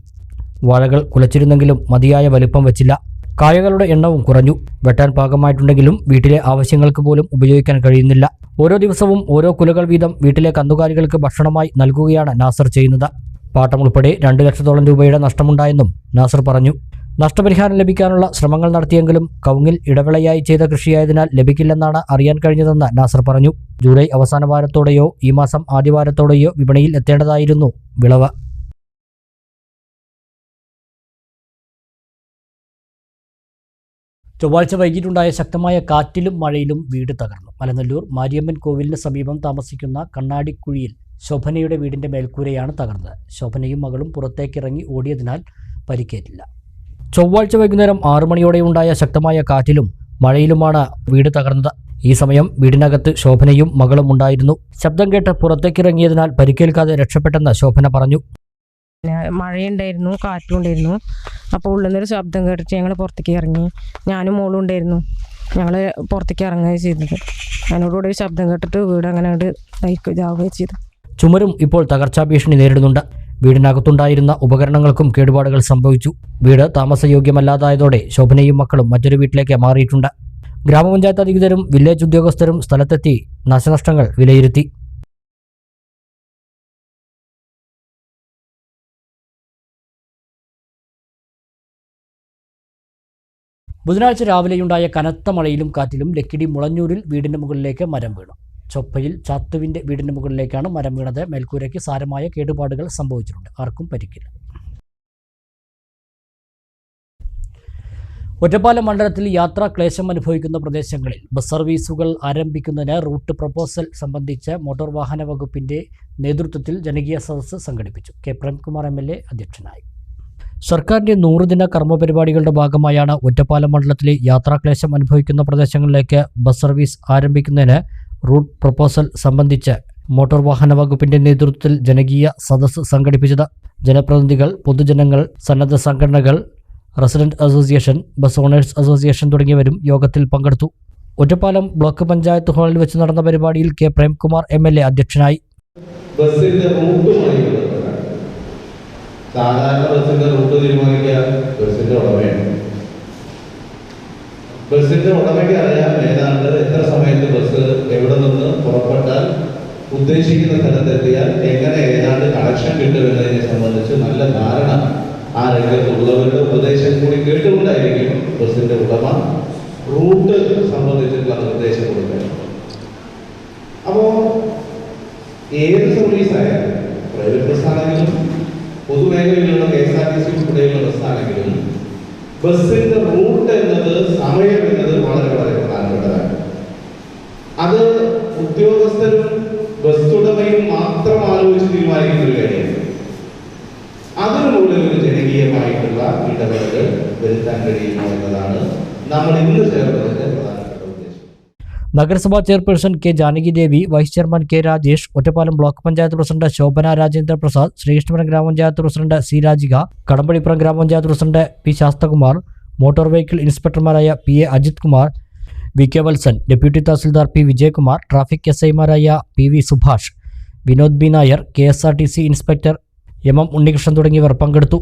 വാഴകൾ കുലച്ചിരുന്നെങ്കിലും മതിയായ വലിപ്പം വച്ചില്ല. കായകളുടെ എണ്ണവും കുറഞ്ഞു. വെട്ടാൻ പാകമായിട്ടുണ്ടെങ്കിലും വീട്ടിലെ ആവശ്യങ്ങൾക്ക് പോലും ഉപയോഗിക്കാൻ കഴിയുന്നില്ല. ഓരോ ദിവസവും ഓരോ കുലകൾ വീതം വീട്ടിലെ കന്നുകാലികൾക്ക് ഭക്ഷണമായി നൽകുകയാണ് നാസർ ചെയ്യുന്നത്. പാട്ടം ഉൾപ്പെടെ 2 ലക്ഷത്തോളം രൂപയുടെ നഷ്ടമുണ്ടായെന്നും നാസർ പറഞ്ഞു. നഷ്ടപരിഹാരം ലഭിക്കാനുള്ള ശ്രമങ്ങൾ നടത്തിയെങ്കിലും കവുങ്ങിൽ ഇടവേളയായി ചെയ്ത കൃഷിയായതിനാൽ ലഭിക്കില്ലെന്നാണ് അറിയാൻ കഴിഞ്ഞതെന്ന് നാസർ പറഞ്ഞു. ജൂലൈ അവസാന വാരത്തോടെയോ ഈ മാസം ആദ്യവാരത്തോടെയോ വിപണിയിൽ എത്തേണ്ടതായിരുന്നു വിളവ്. ചൊവ്വാഴ്ച വൈകിട്ടുണ്ടായ ശക്തമായ കാറ്റിലും മഴയിലും വീട് തകർന്നു. അലനല്ലൂർ മാരിയമ്മൻ കോവിലിന് സമീപം താമസിക്കുന്ന കണ്ണാടിക്കുഴിയിൽ ശോഭനയുടെ വീടിന്റെ മേൽക്കൂരയാണ് തകർന്നത്. ശോഭനയും മകളും പുറത്തേക്കിറങ്ങി ഓടിയതിനാൽ പരിക്കേറ്റില്ല. ചൊവ്വാഴ്ച വൈകുന്നേരം 6 മണിയോടെയുണ്ടായ ശക്തമായ കാറ്റിലും മഴയിലുമാണ് വീട് തകർന്നത്. ഈ സമയം വീടിനകത്ത് ശോഭനയും മകളും ഉണ്ടായിരുന്നു. ശബ്ദം കേട്ട് പുറത്തേക്കിറങ്ങിയതിനാൽ പരിക്കേൽക്കാതെ രക്ഷപ്പെട്ടെന്ന് ശോഭന പറഞ്ഞു. മഴയുണ്ടായിരുന്നു, കാറ്റും ഉണ്ടായിരുന്നു. അപ്പോൾ ഉള്ളിൽ നിന്നൊരു ശബ്ദം കേട്ടിട്ട് ഞങ്ങൾ പുറത്തേക്ക് ഇറങ്ങി. ഞാനും മോളും ഉണ്ടായിരുന്നു. ഞങ്ങൾ പുറത്തേക്ക് ഇറങ്ങുകയാണ് ചെയ്തത്. അതിനോടുകൂടി ഒരു ശബ്ദം കേട്ടിട്ട് വീട് അങ്ങനെ ഇതാവുകയും ചെയ്തു. ചുമരും ഇപ്പോൾ തകർച്ചാ ഭീഷണി നേരിടുന്നുണ്ട്. വീടിനകത്തുണ്ടായിരുന്ന ഉപകരണങ്ങൾക്കും കേടുപാടുകൾ സംഭവിച്ചു. വീട് താമസയോഗ്യമല്ലാതായതോടെ ശോഭനയും മക്കളും മറ്റൊരു വീട്ടിലേക്ക് മാറിയിട്ടുണ്ട്. ഗ്രാമപഞ്ചായത്ത് അധികൃതരും വില്ലേജ് ഉദ്യോഗസ്ഥരും സ്ഥലത്തെത്തി നാശനഷ്ടങ്ങൾ വിലയിരുത്തി. ബുധനാഴ്ച രാവിലെയുണ്ടായ കനത്ത മഴയിലും കാറ്റിലും ലക്കിടി മുളഞ്ഞൂരിൽ വീടിന് മുകളിലേക്ക് മരം വീണു. ചൊപ്പയിൽ ചാത്തുവിൻ്റെ വീടിന് മുകളിലേക്കാണ് മരം വീണത്. മേൽക്കൂരയ്ക്ക് സാരമായ കേടുപാടുകൾ സംഭവിച്ചിട്ടുണ്ട്. ആർക്കും പരിക്കില്ല. ഒറ്റപ്പാലം മണ്ഡലത്തിൽ യാത്രാ ക്ലേശം അനുഭവിക്കുന്ന പ്രദേശങ്ങളിൽ ബസ് സർവീസുകൾ ആരംഭിക്കുന്നതിന് റൂട്ട് പ്രപ്പോസൽ സംബന്ധിച്ച് മോട്ടോർ വാഹന വകുപ്പിന്റെ നേതൃത്വത്തിൽ ജനകീയ സദസ്സ് സംഘടിപ്പിച്ചു. കെ പ്രേംകുമാർ MLA അധ്യക്ഷനായി. സർക്കാരിന്റെ 100 ദിന കർമ്മപരിപാടികളുടെ ഭാഗമായാണ് ഒറ്റപ്പാലം മണ്ഡലത്തിലെ യാത്രാക്ലേശം അനുഭവിക്കുന്ന പ്രദേശങ്ങളിലേക്ക് ബസ് സർവീസ് ആരംഭിക്കുന്നതിന് റൂട്ട് പ്രപ്പോസൽ സംബന്ധിച്ച് മോട്ടോർ വാഹന വകുപ്പിന്റെ നേതൃത്വത്തിൽ ജനകീയ സദസ്സ് സംഘടിപ്പിച്ചത്. ജനപ്രതിനിധികൾ, പൊതുജനങ്ങൾ, സന്നദ്ധ സംഘടനകൾ, resident association, bus owners association തുടങ്ങിയവരും യോഗത്തിൽ പങ്കെടുത്തു. ഒറ്റപ്പാലം ബ്ലോക്ക് പഞ്ചായത്ത് ഹാളിൽ വെച്ച് നടന്ന പരിപാടിയിൽ കെ പ്രേംകുമാർ MLA അധ്യക്ഷനായി. സാധാരണ ബസ്സിന്റെ റൂട്ട് തീരുമാനിക്കാൻ ബസ്സിന്റെ ഉടമയാണ്. ബസ്സിന്റെ ഉടമയ്ക്ക് അറിയാം ഏതാണ്ട് എത്ര സമയത്ത് ബസ് എവിടെ നിന്ന് പുറപ്പെട്ടാൽ ഉദ്ദേശിക്കുന്ന സ്ഥലത്തെത്തിയാൽ എങ്ങനെ ഏതാണ്ട് കണക്ഷൻ കിട്ടുമെന്നതിനെ സംബന്ധിച്ച് നല്ല ധാരണ ആ രംഗത്തുള്ളവരുടെ ഉപദേശം കൂടി കേട്ടുകൊണ്ടായിരിക്കും ബസ്സിന്റെ ഉടമ റൂട്ട് സംബന്ധിച്ചിട്ടുള്ള നിർദ്ദേശം കൊടുക്കുന്നത്. അപ്പോ ഏത് സർവീസായാലും പ്രൈവറ്റ് ബസ്സാണെങ്കിലും പൊതുമേഖലയിലുള്ള KSRTC ഉൾപ്പെടെയുള്ള ബസ്സാണെങ്കിലും ബസ്സിന്റെ റൂട്ട് എന്നത്, സമയം എന്നത് വളരെ വളരെ പ്രധാനപ്പെട്ടതാണ്. അത് ഉദ്യോഗസ്ഥരും ബസ് ഉടമയും മാത്രം ആലോചിച്ച് തീരുമാനിക്കുന്ന ഒരു കാര്യമാണ്. അതിനുള്ളിൽ ഒരു ജനകീയമായിട്ടുള്ള ഇടപെടൽ വരുത്താൻ കഴിയുമോ എന്നതാണ് നമ്മൾ ഇന്ന് ചേർന്നതിന്റെ പ്രധാനപ്പെട്ട ഉദ്ദേശം. നഗരസഭാ chairperson K Janaki Devi, vice chairman K Rajesh, Ottapalam block panchayat president Shobhana Rajendra Prasad, Sreekrishnapuram ഗ്രാമപഞ്ചായത്ത് പ്രസിഡന്റ് C രാജിക, കടമ്പഴിപ്പുറം ഗ്രാമപഞ്ചായത്ത് president P Sasthakumar, motor vehicle ഇൻസ്പെക്ടർമാരായ PA Ajith Kumar, VK Valsan, deputy tahsildar P Vijayakumar, traffic SIമാരായ PV Subhash, Vinod B Nair, KSRTC inspector MM Unnikrishnan തുടങ്ങിയവർ പങ്കെടുത്തു.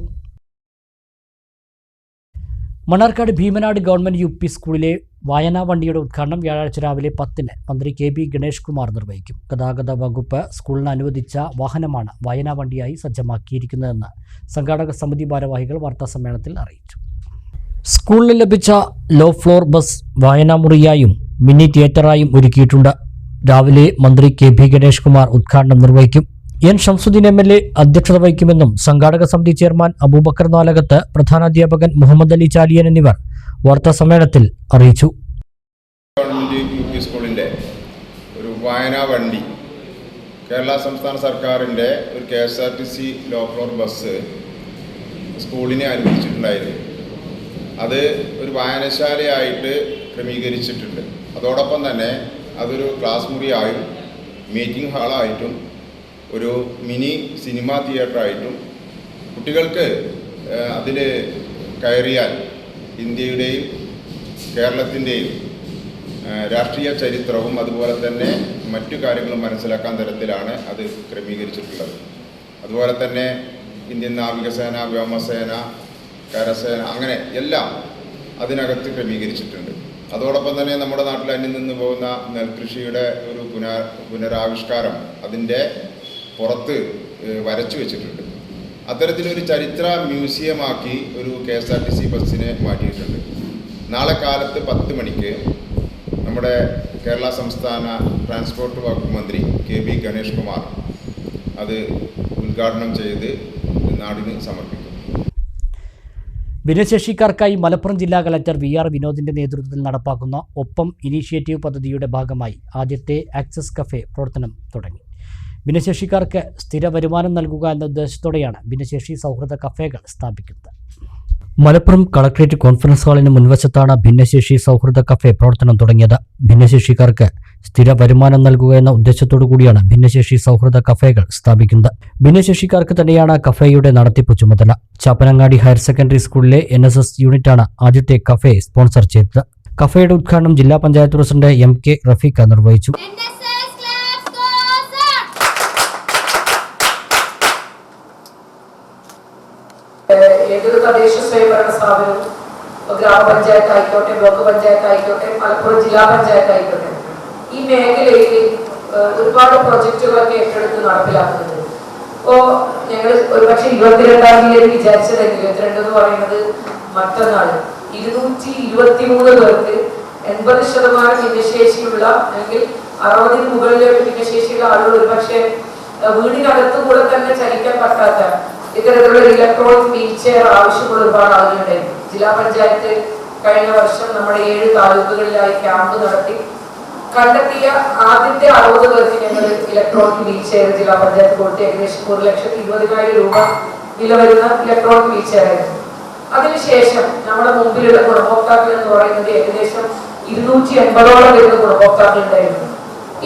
മണ്ണാർക്കാട് ഭീമനാട് ഗവൺമെന്റ് UP സ്കൂളിലെ വായനാ വണ്ടിയുടെ ഉദ്ഘാടനം വ്യാഴാഴ്ച രാവിലെ 10-ന് മന്ത്രി KB ഗണേഷ് കുമാർ നിർവഹിക്കും. ഗതാഗത വകുപ്പ് സ്കൂളിന് അനുവദിച്ച വാഹനമാണ് വായനാ വണ്ടിയായി സജ്ജമാക്കിയിരിക്കുന്നതെന്ന് സംഘാടക സമിതി ഭാരവാഹികൾ വാർത്താസമ്മേളനത്തിൽ അറിയിച്ചു. സ്കൂളിൽ ലഭിച്ച ലോ ഫ്ലോർ ബസ് വായനാമുറിയായും മിനി തിയേറ്ററായും ഒരുക്കിയിട്ടുണ്ട്. രാവിലെ മന്ത്രി KB ഗണേഷ് കുമാർ ഉദ്ഘാടനം നിർവഹിക്കും. N ഷംസുദ്ദീൻ MLA അധ്യക്ഷത വഹിക്കുമെന്നും സംഘാടക സമിതി ചെയർമാൻ അബൂബക്കർ നാലകത്ത്, പ്രധാനാധ്യാപകൻ മുഹമ്മദ് അലി ചാലിയൻ എന്നിവർ വാർത്താസമ്മേളനത്തിൽ അറിയിച്ചു. ഗവൺമെന്റ് UP സ്കൂളിൻ്റെ ഒരു വായനാ വണ്ടി കേരള സംസ്ഥാന സർക്കാരിൻ്റെ ഒരു KSRTC ലോ ഫ്ലോർ ബസ് സ്കൂളിനെ അനുവദിച്ചിട്ടുണ്ടായിരുന്നു. അത് ഒരു വായനശാലയായിട്ട് ക്രമീകരിച്ചിട്ടുണ്ട്. അതോടൊപ്പം തന്നെ അതൊരു ക്ലാസ് മുറിയായും മീറ്റിംഗ് ഹാളായിട്ടും ഒരു മിനി സിനിമാ തിയേറ്ററായിട്ടും കുട്ടികൾക്ക് അതിൽ കയറിയാൽ ഇന്ത്യയുടെയും കേരളത്തിൻ്റെയും രാഷ്ട്രീയ ചരിത്രവും അതുപോലെ തന്നെ മറ്റു കാര്യങ്ങളും മനസ്സിലാക്കാൻ തരത്തിലാണ് അത് ക്രമീകരിച്ചിട്ടുള്ളത്. അതുപോലെ തന്നെ ഇന്ത്യൻ നാവികസേന, വ്യോമസേന, കരസേന, അങ്ങനെ എല്ലാം അതിനകത്ത് ക്രമീകരിച്ചിട്ടുണ്ട്. അതോടൊപ്പം തന്നെ നമ്മുടെ നാട്ടിൽ അന്യം നിന്ന് പോകുന്ന നെൽകൃഷിയുടെ ഒരു പുനരാവിഷ്കാരം അതിൻ്റെ പുറത്ത് വരച്ചു വെച്ചിട്ടുണ്ട്. അത്തരത്തിലൊരു ചരിത്ര മ്യൂസിയമാക്കി ഒരു KSRTC ബസ്സിനെ മാറ്റിയിട്ടുണ്ട്. നാളെ കാലത്ത് 10 മണിക്ക് നമ്മുടെ കേരള സംസ്ഥാന ട്രാൻസ്പോർട്ട് വകുപ്പ് മന്ത്രി KB ഗണേഷ് കുമാർ അത് ഉദ്ഘാടനം ചെയ്ത് നാടിന് സമർപ്പിക്കും. ഭിന്നശേഷിക്കാർക്കായി മലപ്പുറം ജില്ലാ കലക്ടർ VR വിനോദിന്റെ നേതൃത്വത്തിൽ നടപ്പാക്കുന്ന ഒപ്പം ഇനീഷ്യേറ്റീവ് പദ്ധതിയുടെ ഭാഗമായി ആദ്യത്തെ ആക്സസ് കഫേ പ്രവർത്തനം തുടങ്ങി. ഭിന്നശേഷിക്കാർക്ക് സ്ഥിര വരുമാനം നൽകുക എന്ന ഉദ്ദേശത്തോടെയാണ് ഭിന്നശേഷി സൗഹൃദ കഫേകൾ സ്ഥാപിക്കുന്നത്. മലപ്പുറം കളക്ട്രേറ്റ് കോൺഫറൻസ് ഹാളിന് മുൻവശത്താണ് ഭിന്നശേഷി സൗഹൃദ കഫേ പ്രവർത്തനം തുടങ്ങിയത്. ഭിന്നശേഷിക്കാർക്ക് സ്ഥിര വരുമാനം നൽകുക എന്ന ഉദ്ദേശത്തോടു കൂടിയാണ് ഭിന്നശേഷി സൗഹൃദ കഫേകൾ സ്ഥാപിക്കുന്നത്. ഭിന്നശേഷിക്കാർക്ക് തന്നെയാണ് കഫേയുടെ നടത്തിപ്പ് ചുമതല. ചാപ്പനങ്ങാടി ഹയർ സെക്കൻഡറി സ്കൂളിലെ NSS യൂണിറ്റാണ് ആദ്യത്തെ കഫേ സ്പോൺസർ ചെയ്തത്. കഫേയുടെ ഉദ്ഘാടനം ജില്ലാ പഞ്ചായത്ത് പ്രസിഡന്റ് MK റഫീഖ നിർവഹിച്ചു. ഏതൊരു തദ്ദേശ സ്വയംഭരണ സ്ഥാപനവും ഗ്രാമപഞ്ചായത്ത് ആയിക്കോട്ടെ, ബ്ലോക്ക് പഞ്ചായത്ത് ആയിക്കോട്ടെ, മലപ്പുറം ജില്ലാ പഞ്ചായത്ത് ആയിക്കോട്ടെ, ഈ മേഖലയിൽ ഒരുപാട് പ്രൊജക്റ്റുകളൊക്കെ ഏറ്റെടുത്ത് നടപ്പിലാക്കുന്നുണ്ട്. ഇപ്പോൾ ഞങ്ങൾ ഒരുപക്ഷെ 22-ാം തീയതി വിചാരിച്ചതെങ്കിൽ 22 എന്ന് പറയുന്നത് മറ്റന്നാൾ 223 പേർക്ക് 80% ഭിന്നശേഷിയുള്ള അല്ലെങ്കിൽ 60-ന് മുകളിലെ ഭിന്നശേഷിയുള്ള ആളുകൾ ഒരുപക്ഷെ വീടിനകത്തുകൂടെ തന്നെ ചലിക്കാൻ പറ്റാത്ത ഇത്തരത്തിലുള്ള ഇലക്ട്രോണിക് വീൽ ചെയർ ആവശ്യമുള്ള ഒരുപാട് ആളുകളുണ്ടായിരുന്നു. ജില്ലാ പഞ്ചായത്ത് കഴിഞ്ഞ വർഷം നമ്മുടെ 7 താലൂക്കുകളിലായി ക്യാമ്പ് നടത്തി കണ്ടെത്തിയ ആദ്യത്തെ 60 പേർക്ക് ഞങ്ങൾ ഇലക്ട്രോണിക് വീൽ ചെയർ ജില്ലാ പഞ്ചായത്ത് കൊടുത്ത് ഏകദേശം 1,20,000 രൂപ വില വരുന്ന ഇലക്ട്രോണിക് വീൽ ചെയർ ആയിരുന്നു. അതിനുശേഷം നമ്മുടെ മുമ്പിലുള്ള ഗുണഭോക്താക്കൾ എന്ന് പറയുന്നത് ഏകദേശം 280ഓളം വരുന്ന ഗുണഭോക്താക്കൾ ഉണ്ടായിരുന്നു.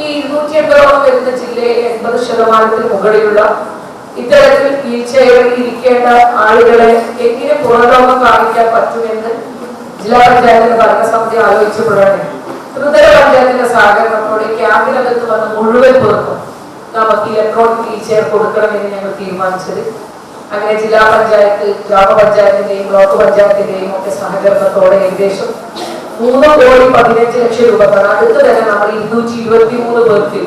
ഈ 280ഓളം വരുന്ന ജില്ലയിലെ 80% മുകളിലുള്ള ഇത്തരത്തിൽ വീൽ ചെയറിൽ ഇരിക്കേണ്ട ആളുകളെ എങ്ങനെ പുറലോകം കാണിക്കാൻ പറ്റുമെന്ന് ജില്ലാ പഞ്ചായത്തിന്റെ ഭരണസമിതി ആലോചിച്ചപ്പോഴാണ് ത്രിതല പഞ്ചായത്തിന്റെ സഹകരണത്തോടെ ക്യാമ്പിനകത്ത് വന്ന മുഴുവൻ പേർക്കും നമുക്ക് ഇലക്ട്രോണിക് വീൽ ചെയർ കൊടുക്കണമെന്ന് ഞങ്ങൾ തീരുമാനിച്ചത്. അങ്ങനെ ജില്ലാ പഞ്ചായത്ത്, ഗ്രാമപഞ്ചായത്തിന്റെയും ബ്ലോക്ക് പഞ്ചായത്തിന്റെയും ഒക്കെ സഹകരണത്തോടെ ഏകദേശം 3,15,00,000 രൂപ അടുത്ത് തന്നെ നമ്മൾ 223 പേർക്ക്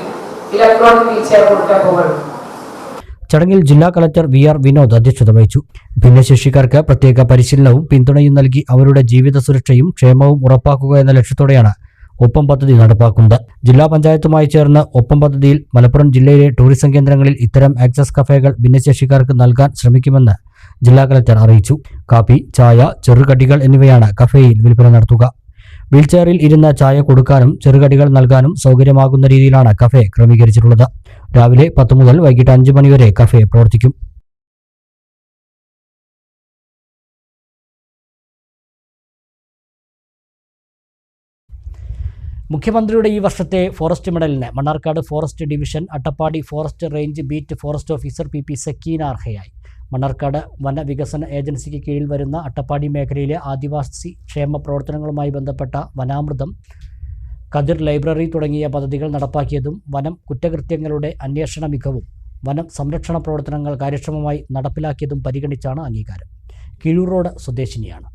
ഇലക്ട്രോണിക് വീൽ ചെയർ കൊടുക്കാൻ പോകുന്നു. ചടങ്ങിൽ ജില്ലാ കളക്ടർ VR വിനോദ് അധ്യക്ഷത വഹിച്ചു. ഭിന്നശേഷിക്കാർക്ക് പ്രത്യേക പരിശീലനവും പിന്തുണയും നൽകി അവരുടെ ജീവിത സുരക്ഷയും ക്ഷേമവും ഉറപ്പാക്കുക എന്ന ലക്ഷ്യത്തോടെയാണ് ഒപ്പം പദ്ധതി നടപ്പാക്കുന്നത്. ജില്ലാ പഞ്ചായത്തുമായി ചേർന്ന് ഒപ്പം പദ്ധതിയിൽ മലപ്പുറം ജില്ലയിലെ ടൂറിസം കേന്ദ്രങ്ങളിൽ ഇത്തരം ആക്സസ് കഫേകൾ ഭിന്നശേഷിക്കാർക്ക് നൽകാൻ ശ്രമിക്കുമെന്ന് ജില്ലാ കളക്ടർ അറിയിച്ചു. കാപ്പി, ചായ, ചെറുകടികൾ എന്നിവയാണ് കഫേയിൽ വിൽപ്പന നടത്തുക. വീൽചെയറിൽ ഇരുന്ന് ചായ കൊടുക്കാനും ചെറുകടികൾ നൽകാനും സൗകര്യമാകുന്ന രീതിയിലാണ് കഫേ ക്രമീകരിച്ചിട്ടുള്ളത്. രാവിലെ 10 മുതൽ വൈകിട്ട് 5 മണി വരെ കഫേ പ്രവർത്തിക്കും. മുഖ്യമന്ത്രിയുടെ ഈ വർഷത്തെ ഫോറസ്റ്റ് മെഡലിന് Mannarkkad forest division Attappadi forest range beat forest officer PP Sakeena അർഹയായി. മണ്ണാർക്കാട് വനവികസന ഏജൻസിക്ക് കീഴിൽ വരുന്ന അട്ടപ്പാടി മേഖലയിലെ ആദിവാസി ക്ഷേമ പ്രവർത്തനങ്ങളുമായി ബന്ധപ്പെട്ട വനാമൃതം, കതിർ ലൈബ്രറി തുടങ്ങിയ പദ്ധതികൾ നടപ്പാക്കിയതും വനം കുറ്റകൃത്യങ്ങളുടെ അന്വേഷണ മികവും വനം സംരക്ഷണ പ്രവർത്തനങ്ങൾ കാര്യക്ഷമമായി നടപ്പിലാക്കിയതും പരിഗണിച്ചാണ് അംഗീകാരം. കീഴൂർ റോഡ് സ്വദേശിനിയാണ്.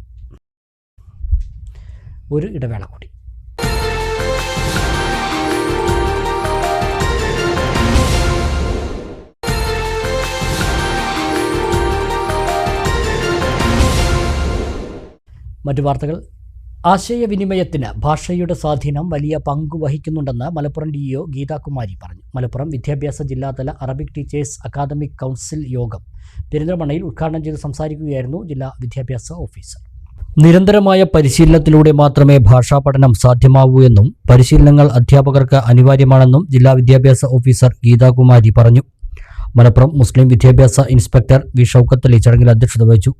ഒരു ഇടവേള കൂടി. മറ്റു വാർത്തകൾ. ആശയവിനിമയത്തിന് ഭാഷയുടെ സ്വാധീനം വലിയ പങ്ക് വഹിക്കുന്നുണ്ടെന്ന് മലപ്പുറം DEO ഗീതാകുമാരി പറഞ്ഞു. മലപ്പുറം വിദ്യാഭ്യാസ ജില്ലാതല അറബിക് ടീച്ചേഴ്സ് അക്കാദമിക് കൗൺസിൽ യോഗം പെരിന്തൽമണ്ണയിൽ ഉദ്ഘാടനം ചെയ്ത് സംസാരിക്കുകയായിരുന്നു ജില്ലാ വിദ്യാഭ്യാസ ഓഫീസർ. നിരന്തരമായ പരിശീലനത്തിലൂടെ മാത്രമേ ഭാഷാ പഠനം സാധ്യമാവൂ എന്നും പരിശീലനങ്ങൾ അധ്യാപകർക്ക് അനിവാര്യമാണെന്നും ജില്ലാ വിദ്യാഭ്യാസ ഓഫീസർ ഗീതാകുമാരി പറഞ്ഞു. മലപ്പുറം മുസ്ലിം വിദ്യാഭ്യാസ ഇൻസ്പെക്ടർ V ഷൗക്കത്ത് അലി ചടങ്ങിൽ അധ്യക്ഷത വഹിച്ചു.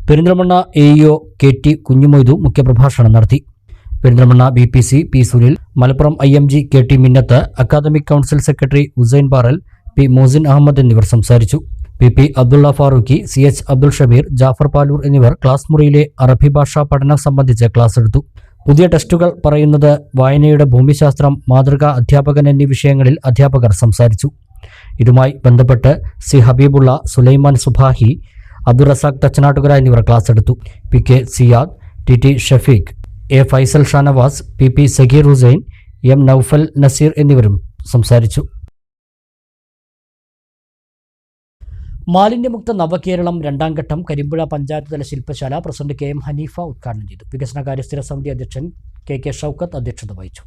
പെരിന്തൽമണ്ണ AEO KT കുഞ്ഞുമൊയ്തു മുഖ്യപ്രഭാഷണം നടത്തി. Perinthalmanna BPC P Sunil, Malappuram IMG KT Minnath, academic council secretary Hussain Baral, P Mohsin Ahammed എന്നിവർ സംസാരിച്ചു. PP അബ്ദുള്ള ഫാറൂഖി, CH അബ്ദുൾ ഷബീർ, ജാഫർ പാലൂർ എന്നിവർ ക്ലാസ് മുറിയിലെ അറബി ഭാഷാ പഠനം സംബന്ധിച്ച് ക്ലാസ് എടുത്തു. പുതിയ ടെസ്റ്റുകൾ പറയുന്നത്, വായനയുടെ ഭൂമിശാസ്ത്രം, മാതൃകാ അധ്യാപകൻ എന്നീ വിഷയങ്ങളിൽ അധ്യാപകർ സംസാരിച്ചു. ഇതുമായി ബന്ധപ്പെട്ട് C ഹബീബുള്ള, സുലൈമാൻ സുബാഹി, അബ്ദുൾ റസാഖ് തച്ചനാട്ടുകര എന്നിവർ ക്ലാസ് എടുത്തു. PK Siyad, TT Shafeeq, A Faisal Shanavas, PP Sageer Hussain, M Noufal Naseer എന്നിവരും സംസാരിച്ചു. മാലിന്യമുക്ത നവകേരളം 2ാം ഘട്ടം കരിമ്പുഴ പഞ്ചായത്ത് തല ശില്പശാല പ്രസിഡന്റ് KM ഹനീഫ ഉദ്ഘാടനം ചെയ്തു. വികസനകാര്യ സ്ഥിര സമിതി അധ്യക്ഷൻ KK ഷൗക്കത്ത് അധ്യക്ഷത വഹിച്ചു.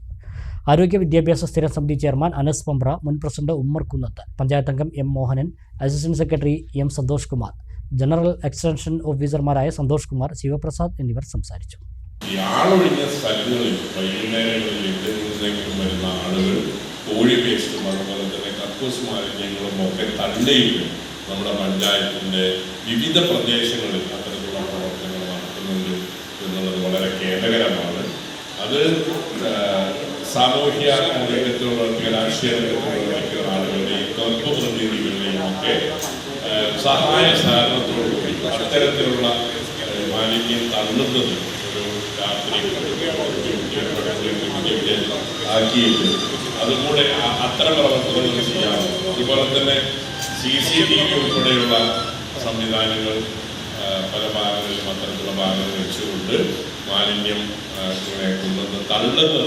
ആരോഗ്യ വിദ്യാഭ്യാസ സ്ഥിര സമിതി ചെയർമാൻ അനസ് പമ്പ്ര, മുൻ പ്രസിഡന്റ് ഉമ്മർ കുന്നത്ത്, പഞ്ചായത്ത് അംഗം M Mohanan, assistant secretary M Santhosh Kumar, general extension ഓഫീസർമാരായ സന്തോഷ് കുമാർ, ശിവപ്രസാദ് എന്നിവർ സംസാരിച്ചു. ആളൊഴിഞ്ഞ സ്ഥലങ്ങളിൽ വൈകുന്നേരങ്ങളിൽ വരുന്ന ആളുകൾ കോഴി വേസ്റ്റും അതുപോലെ തന്നെ കക്കൂസ് മാലിന്യങ്ങളും ഒക്കെ തള്ളിയിട്ട് നമ്മുടെ പഞ്ചായത്തിൻ്റെ വിവിധ പ്രദേശങ്ങളിൽ അത്തരത്തിലുള്ള പ്രവർത്തനങ്ങൾ അത് സാമൂഹ്യ രംഗത്തുള്ള രാഷ്ട്രീയ രംഗത്തുള്ള ആളുകളുടെയും ക്ലബ് പ്രതിനിധികളുടെയും ഒക്കെ സഹായ സഹകരണത്തോടുകൂടി അത്തരത്തിലുള്ള മാലിന്യം തള്ളുന്നത് ഒരു രാത്രി ആക്കിയിട്ട് അതുകൂടെ അത്തരം പ്രവർത്തനങ്ങൾ ചെയ്യാം. അതുപോലെ തന്നെ CCTV ഉൾപ്പെടെയുള്ള സംവിധാനങ്ങൾ പല ഭാഗങ്ങളിലും അത്തരത്തിലുള്ള ഭാഗങ്ങൾ വെച്ചുകൊണ്ട് മാലിന്യം ഇങ്ങനെ കൊണ്ടുവന്ന് തള്ളുന്നത്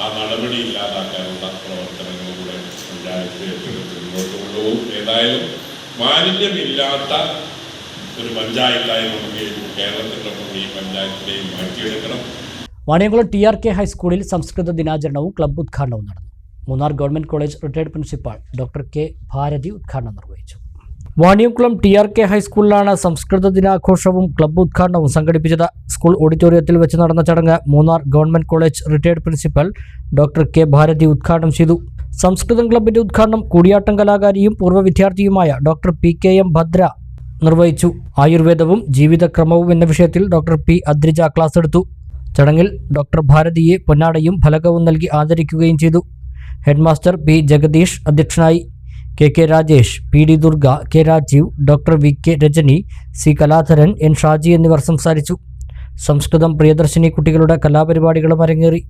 ആ നടപടി ഇല്ലാതാക്കാനുള്ള പ്രവർത്തനങ്ങൾ കൂടെ പഞ്ചായത്ത് മുന്നോട്ട് കൊണ്ടുപോകും. ഏതായാലും മാലിന്യമില്ലാത്ത ഒരു പഞ്ചായത്തായി നമുക്ക് കേരളത്തിൻ്റെ ഈ പഞ്ചായത്തിനെയും മാറ്റിയെടുക്കണം. വാണിയംകുളം TRK ഹൈസ്കൂളിൽ സംസ്കൃത ദിനാചരണവും ക്ലബ്ബ് ഉദ്ഘാടനവും നടന്നു. Munnar government college retired principal doctor K Bharathi ഉദ്ഘാടനം നിർവഹിച്ചു. വാണിയംകുളം TRK ഹൈസ്കൂളിലാണ് സംസ്കൃത ദിനാഘോഷവും ക്ലബ്ബ് ഉദ്ഘാടനവും സംഘടിപ്പിച്ചത്. സ്കൂൾ ഓഡിറ്റോറിയത്തിൽ വെച്ച് നടന്ന ചടങ്ങ് Munnar government college retired principal doctor K Bharathi ഉദ്ഘാടനം ചെയ്തു. സംസ്കൃതം ക്ലബ്ബിന്റെ ഉദ്ഘാടനം കൂടിയാട്ടം കലാകാരിയും പൂർവ്വ വിദ്യാർത്ഥിയുമായ ഡോക്ടർ PKM ഭദ്ര നിർവഹിച്ചു. ആയുർവേദവും ജീവിതക്രമവും എന്ന വിഷയത്തിൽ ഡോക്ടർ P അദ്രിജ ക്ലാസ് എടുത്തു. ചടങ്ങിൽ ഡോക്ടർ ഭാരതിയെ പൊന്നാടയും ഫലകവും നൽകി ആദരിക്കുകയും ചെയ്തു. ഹെഡ്മാസ്റ്റർ P ജഗദീഷ് അധ്യക്ഷനായി. KK Rajesh, PD Durga, K Rajeev, doctor VK Rajani, C Kaladharan, N Shaji എന്നിവർ സംസാരിച്ചു. സംസ്കൃതം പ്രിയദർശിനി കുട്ടികളുടെ കലാപരിപാടികളും അരങ്ങേറി.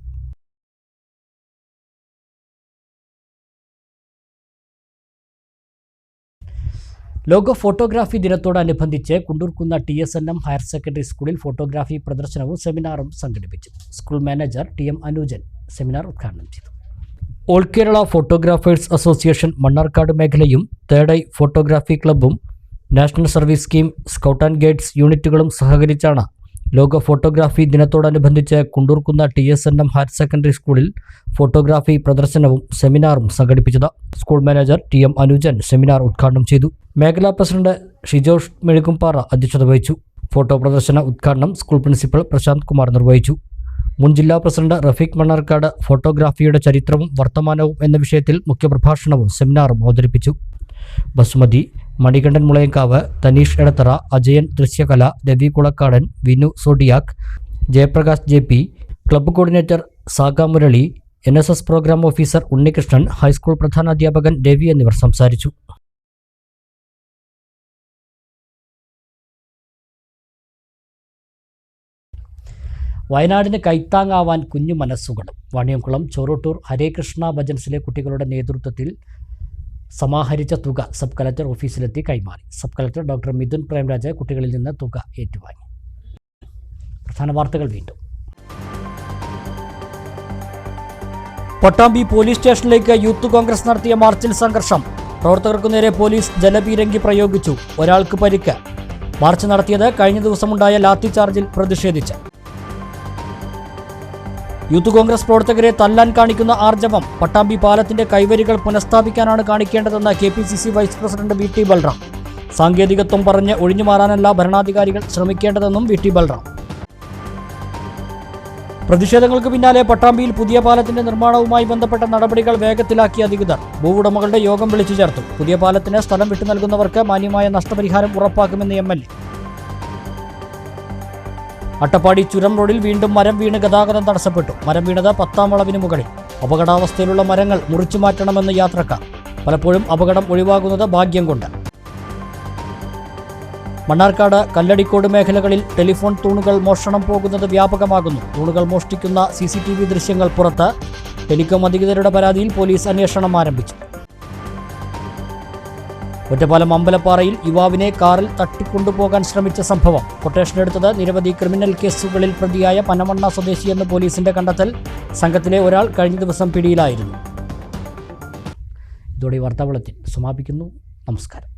ലോക ഫോട്ടോഗ്രാഫി ദിനത്തോടനുബന്ധിച്ച് കുണ്ടൂർക്കുന്ന TSNM ഹയർ സെക്കൻഡറി സ്കൂളിൽ ഫോട്ടോഗ്രാഫി പ്രദർശനവും സെമിനാറും സംഘടിപ്പിച്ചു. School manager TM Anujan seminar ഉദ്ഘാടനം ചെയ്തു. All Kerala photographers association Mannarkkad മേഖലയും തേർഡ് ഐ ഫോട്ടോഗ്രാഫി ക്ലബ്ബും national service scheme scout and guides യൂണിറ്റുകളും സഹകരിച്ചാണ് ലോക ഫോട്ടോഗ്രാഫി ദിനത്തോടനുബന്ധിച്ച് കുണ്ടൂർക്കുന്ന TSNM ഹയർ സെക്കൻഡറി സ്കൂളിൽ ഫോട്ടോഗ്രാഫി പ്രദർശനവും സെമിനാറും സംഘടിപ്പിച്ചത്. School manager TM Anujan seminar ഉദ്ഘാടനം ചെയ്തു. മേഖലാ പ്രസിഡന്റ് ഷിജോഷ് മെഴുകുംപാറ അധ്യക്ഷത വഹിച്ചു. ഫോട്ടോ പ്രദർശന ഉദ്ഘാടനം സ്കൂൾ പ്രിൻസിപ്പൽ പ്രശാന്ത് കുമാർ നിർവഹിച്ചു. മുൻ ജില്ലാ പ്രസിഡന്റ് റഫീഖ് മണ്ണാർക്കാട് ഫോട്ടോഗ്രാഫിയുടെ ചരിത്രവും വർത്തമാനവും എന്ന വിഷയത്തിൽ മുഖ്യപ്രഭാഷണവും സെമിനാറും അവതരിപ്പിച്ചു. Basumathi, Manikandan Mulayankavu, Thaneesh Edathara, Ajayan Drishyakala, Ravi Kulakkadan, Vinu Zodiac, Jayaprakash JP, club coordinator Saga Murali, NSS programme officer Unnikrishnan, high school പ്രധാനാധ്യാപകൻ രവി എന്നിവർ സംസാരിച്ചു. വയനാടിന് കൈത്താങ്ങാവാൻ കുഞ്ഞു മനസ്സുകളും. വാണിയംകുളം ചോറോട്ടൂർ ഹരേകൃഷ്ണ ഭജൻസിലെ കുട്ടികളുടെ നേതൃത്വത്തിൽ സമാഹരിച്ച തുക സബ് കളക്ടർ ഓഫീസിലെത്തി കൈമാറി. Sub collector doctor Mithun Premraj കുട്ടികളിൽ നിന്ന് തുക ഏറ്റുവാങ്ങി. പ്രധാന വാർത്തകൾ വീണ്ടും. പട്ടാമ്പി പോലീസ് സ്റ്റേഷനിലേക്ക് യൂത്ത് കോൺഗ്രസ് നടത്തിയ മാർച്ചിൽ സംഘർഷം. പ്രവർത്തകർക്കു നേരെ പോലീസ് ജലപീരങ്കി പ്രയോഗിച്ചു. ഒരാൾക്ക് പരിക്ക്. മാർച്ച് നടത്തിയത് കഴിഞ്ഞ ദിവസമുണ്ടായ ലാത്തി ചാർജിൽ പ്രതിഷേധിച്ച്. യൂത്ത് കോൺഗ്രസ് പ്രവർത്തകരെ തല്ലാൻ കാണിക്കുന്ന ആർജവം. പട്ടാമ്പി പാലത്തിന്റെ കൈവരികൾ പുനഃസ്ഥാപിക്കാനാണ് കാണിക്കേണ്ടതെന്ന് KPCC vice president VT Balram. സാങ്കേതികത്വം പറഞ്ഞ് ഒഴിഞ്ഞുമാറാനല്ല ഭരണാധികാരികൾ ശ്രമിക്കേണ്ടതെന്നും VT ബൽറാം. പ്രതിഷേധങ്ങൾക്ക് പിന്നാലെ പട്ടാമ്പിയിൽ പുതിയ പാലത്തിന്റെ നിർമ്മാണവുമായി ബന്ധപ്പെട്ട നടപടികൾ വേഗത്തിലാക്കിയ അധികൃതർ. ഭൂവുടമകളുടെ യോഗം വിളിച്ചു ചേർത്തു. പുതിയ പാലത്തിന് സ്ഥലം വിട്ടു നൽകുന്നവർക്ക് മാന്യമായ നഷ്ടപരിഹാരം ഉറപ്പാക്കുമെന്ന് MLA. അട്ടപ്പാടി ചുരം റോഡിൽ വീണ്ടും മരം വീണ് ഗതാഗതം തടസ്സപ്പെട്ടു. മരം വീണത് 10ാം വളവിന് മുകളിൽ. അപകടാവസ്ഥയിലുള്ള മരങ്ങൾ മുറിച്ചു മാറ്റണമെന്ന് യാത്രക്കാർ. പലപ്പോഴും അപകടം ഒഴിവാകുന്നത് ഭാഗ്യം കൊണ്ട്. മണ്ണാർക്കാട് കല്ലടിക്കോട് മേഖലകളിൽ ടെലിഫോൺ തൂണുകൾ മോഷണം പോകുന്നത് വ്യാപകമാകുന്നു. തൂണുകൾ മോഷ്ടിക്കുന്ന CCTV ദൃശ്യങ്ങൾ പുറത്ത്. ടെലികോം അധികൃതരുടെ പരാതിയിൽ പോലീസ് അന്വേഷണം ആരംഭിച്ചു. ഒറ്റപ്പാലം അമ്പലപ്പാറയിൽ യുവാവിനെ കാറിൽ തട്ടിക്കൊണ്ടുപോകാൻ ശ്രമിച്ച സംഭവം. കൊട്ടേഷനെടുത്തത് നിരവധി ക്രിമിനൽ കേസുകളിൽ പ്രതിയായ പനമണ്ണ സ്വദേശിയെന്ന് പോലീസിന്റെ കണ്ടെത്തൽ. സംഘത്തിലെ ഒരാൾ കഴിഞ്ഞ ദിവസം പിടിയിലായിരുന്നു. ഇതോടെ വാർത്താ ബുള്ളറ്റിൻ സമാപിക്കുന്നു. നമസ്കാരം.